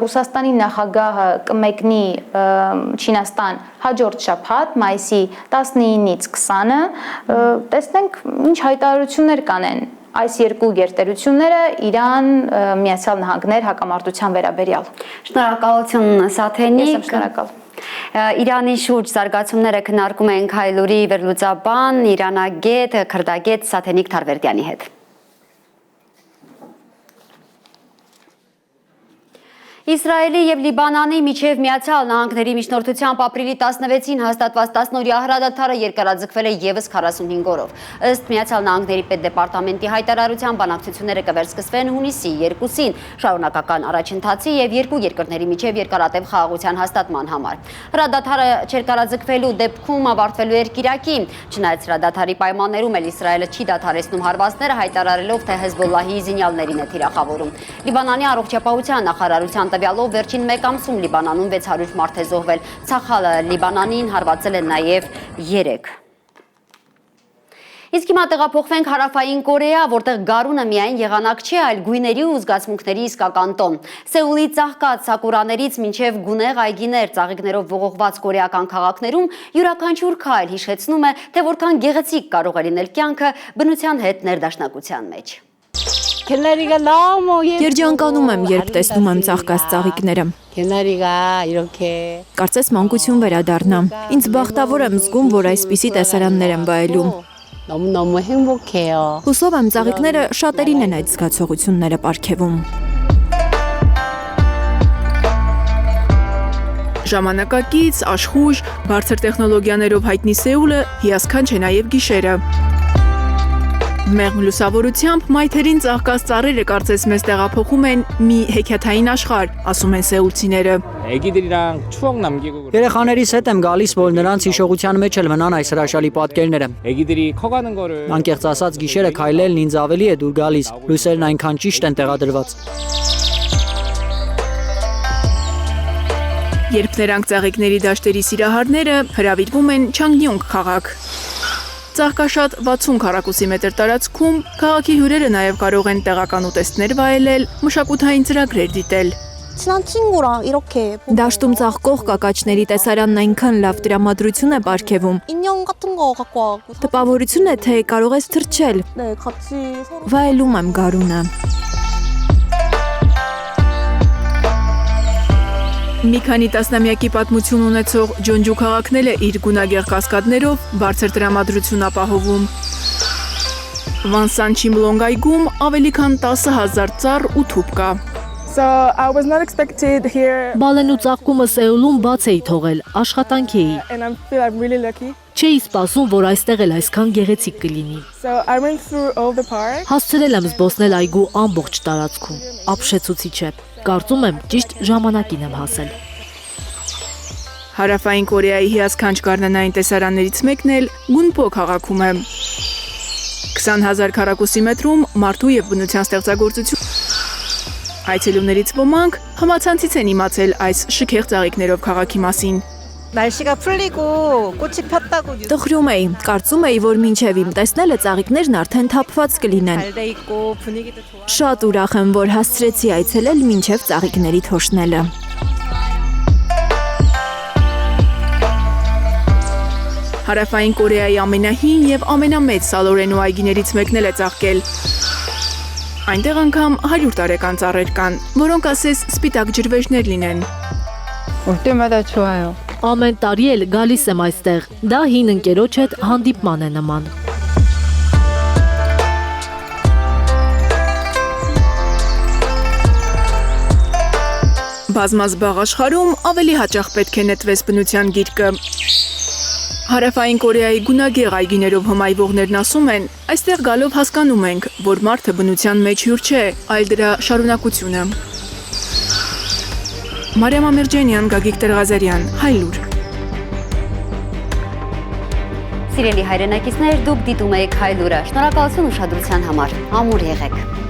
Ռուսաստանի նախագահը կմեկնի Չինաստան հաջորդ շաբաթ, մայիսի 19-ից 20-ը, տեսնենք ինչ հայտարարություններ կանեն այս երկու գերտերությունները Իրան, Միացյալ Նահանգներ հակամարտության վերաբերյալ։ Շնորհակալություն Սաթենիկ։ Ես եմ շնորհակալ։ Իրանի շուրջ զարգացումները քննարկում ենք Հայլուրի վերլուծաբան, իրանագետ, քրդագետ Սաթենիկ Թարվերդյանի հետ։ Իսրայելի եւ Լիբանանի միջև Միացյալ Նահանգների միջնորդությամբ ապրիլի 16-ին հաստատված 10-օրյա հրադադարը երկարաձգվել է եւս 45 օրով։ Ըստ Միացյալ Նահանգների պետդեպարտամենտի հայտարարության բանակցությունները կվերսկսվեն հունիսի 2-ին շարունակական առաջընթացի եւ երկու երկրների միջև երկարատև խաղաղության հաստատման համար։ Հրադադարը չերկարաձգվելու դեպքում ավարտվելու էր Կիրակի, չնայած հրադադարի պայմաններում էլ Իսրայելը չի դադարեցնում հարվածները, հայտարարելով, թե Հեզբոլլահի զինյալներին է թիրախավորում։ Լիբանանի առողջապահության նախարարության տվյալով վերջին մեկ ամսում Լիբանանում 600 մարդ է զոհվել, Ցախալը Լիբանանին հարվածել են նաև 3։ Իսկ հիմա տեղափոխվենք Հարավային Կորեա, որտեղ գարունը միայն եղանակ չէ, այլ գույների ու զգացմունքների իսկական տոն։ Սեուլի ծաղկած սակուրաներից մինչև գունեղ այգիներ, ծաղիկներով ողողված կորեական քաղաքներում յուրաքանչյուր քայլ հիշեցնում է, թե որքան գեղեցիկ կարող է լինել կյանքը բնության հետ ներդաշնակության մեջ։ Երջանկանում եմ, երբ տեսնում եմ ծաղկած ծաղիկները։ Կարծես մանկություն վերադառնա։ Ինձ բախտավոր եմ զգում, որ այսպիսի տեսարաններ եմ վայելում։ Հուսով եմ ծաղիկները շատերին են այդ զգացողությունները պարգևում։ Ժամանակակից, աշխույժ, բարձր տեխնոլոգիաներով հայտնի Սեուլը հիասքանչ է նաև գիշերը։ Մեղմ լուսավորությամբ մայթերին ծաղկած ծառերը կարծես մեզ տեղափոխում են մի հեքիաթային աշխարհ, ասում են սեուլցիները։ Երեխաներիս հետ եմ գալիս, որ նրանց հիշողության մեջ էլ մնան այս հրաշալի պատկերները։ Անկեղծ ասած, գիշերը քայլելն ինձ ավելի է դուր գալիս, լույսերն այնքան ճիշտ են տեղադրված։ Երբ նրանք ծաղիկների դաշտերի սիրահարները հրավիրվում են Չանգնյոնգ քաղաք։ Ծաղկաշատ 60 քառակուսի մետր տարածքում քաղաքի հյուրերը նաև կարող են տեղական ուտեստներ վայելել, մշակութային ծրագրեր դիտել։ Դաշտում ծաղկող կակաչների տեսարանն այնքան լավ տրամադրություն է պարգևում։ Տպավորություն է, թե կարող ես թռչել։ Վայելում եմ գարունը։ Մի քանի տասնամյակի պատմություն ունեցող Ջոնջու քաղաքն էլ է իր գունագեղ կասկադներով բարձր տրամադրություն ապահովում։ Վանսան Չիմլոնգ այգում ավելի քան 10,000 ծառ ու թուփ կա։ Բալեն ու ծաղկումը Սեուլում բաց էի թողել, աշխատանքի էի։ Չէի սպասում, որ այստեղ էլ այսքան գեղեցիկ կլինի։ Հասցրել եմ զբոսնել այգու ամբողջ տարածքում, ապշեցուցիչ է։ Կարծում եմ ճիշտ ժամանակին եմ հասել։ Հարավային Կորեայի հիասքանչ գարնանային տեսարաններից մեկն էլ Գունպո քաղաքում է։ 20,000 քառակուսի մետրում մարդու եւ բնության ստեղծագործություն։ Այցելուներից ոմանք համացանցից են իմացել այս շքեղ ծաղիկներով քաղաքի մասին։ Տխրում էի, կարծում էի, որ մինչև իմ տեսնելը ծաղիկներն արդեն թափված կլինեն։ Շատ ուրախ եմ, որ հասցրեցի այցելել մինչև ծաղիկների թոշնելը։ Հարավային Կորեայի ամենահին եւ ամենամեծ սալորենու այգիներից մեկն էլ է ծաղկել։ Այնտեղ անգամ 100 տարեկան ծառեր կան, որոնք ասես սպիտակ ջրվեժներ լինեն։ Ամեն տարի էլ գալիս եմ այստեղ, դա հին ընկերոջ հետ հանդիպման է նման։ Բազմազբաղ աշխարհում ավելի հաճախ պետք է նետվես բնության գիրկը։ Հարավային Կորեայի գունագեղ այգիներով հմայվողներն ասում են, այստեղ գալով հասկանում ենք, որ մարդը բնության մեջ հյուր չէ, այլ դրա շարունակությունը։ Մարիամ Ամիրջանյան, Գագիկ Տրղազարյան, Հայլուր։ Սիրելի հայրենակիցներ, դուք դիտում եք Հայլուրը։ Շնորհակալություն ուշադրության համար։ Ամուր եղեք։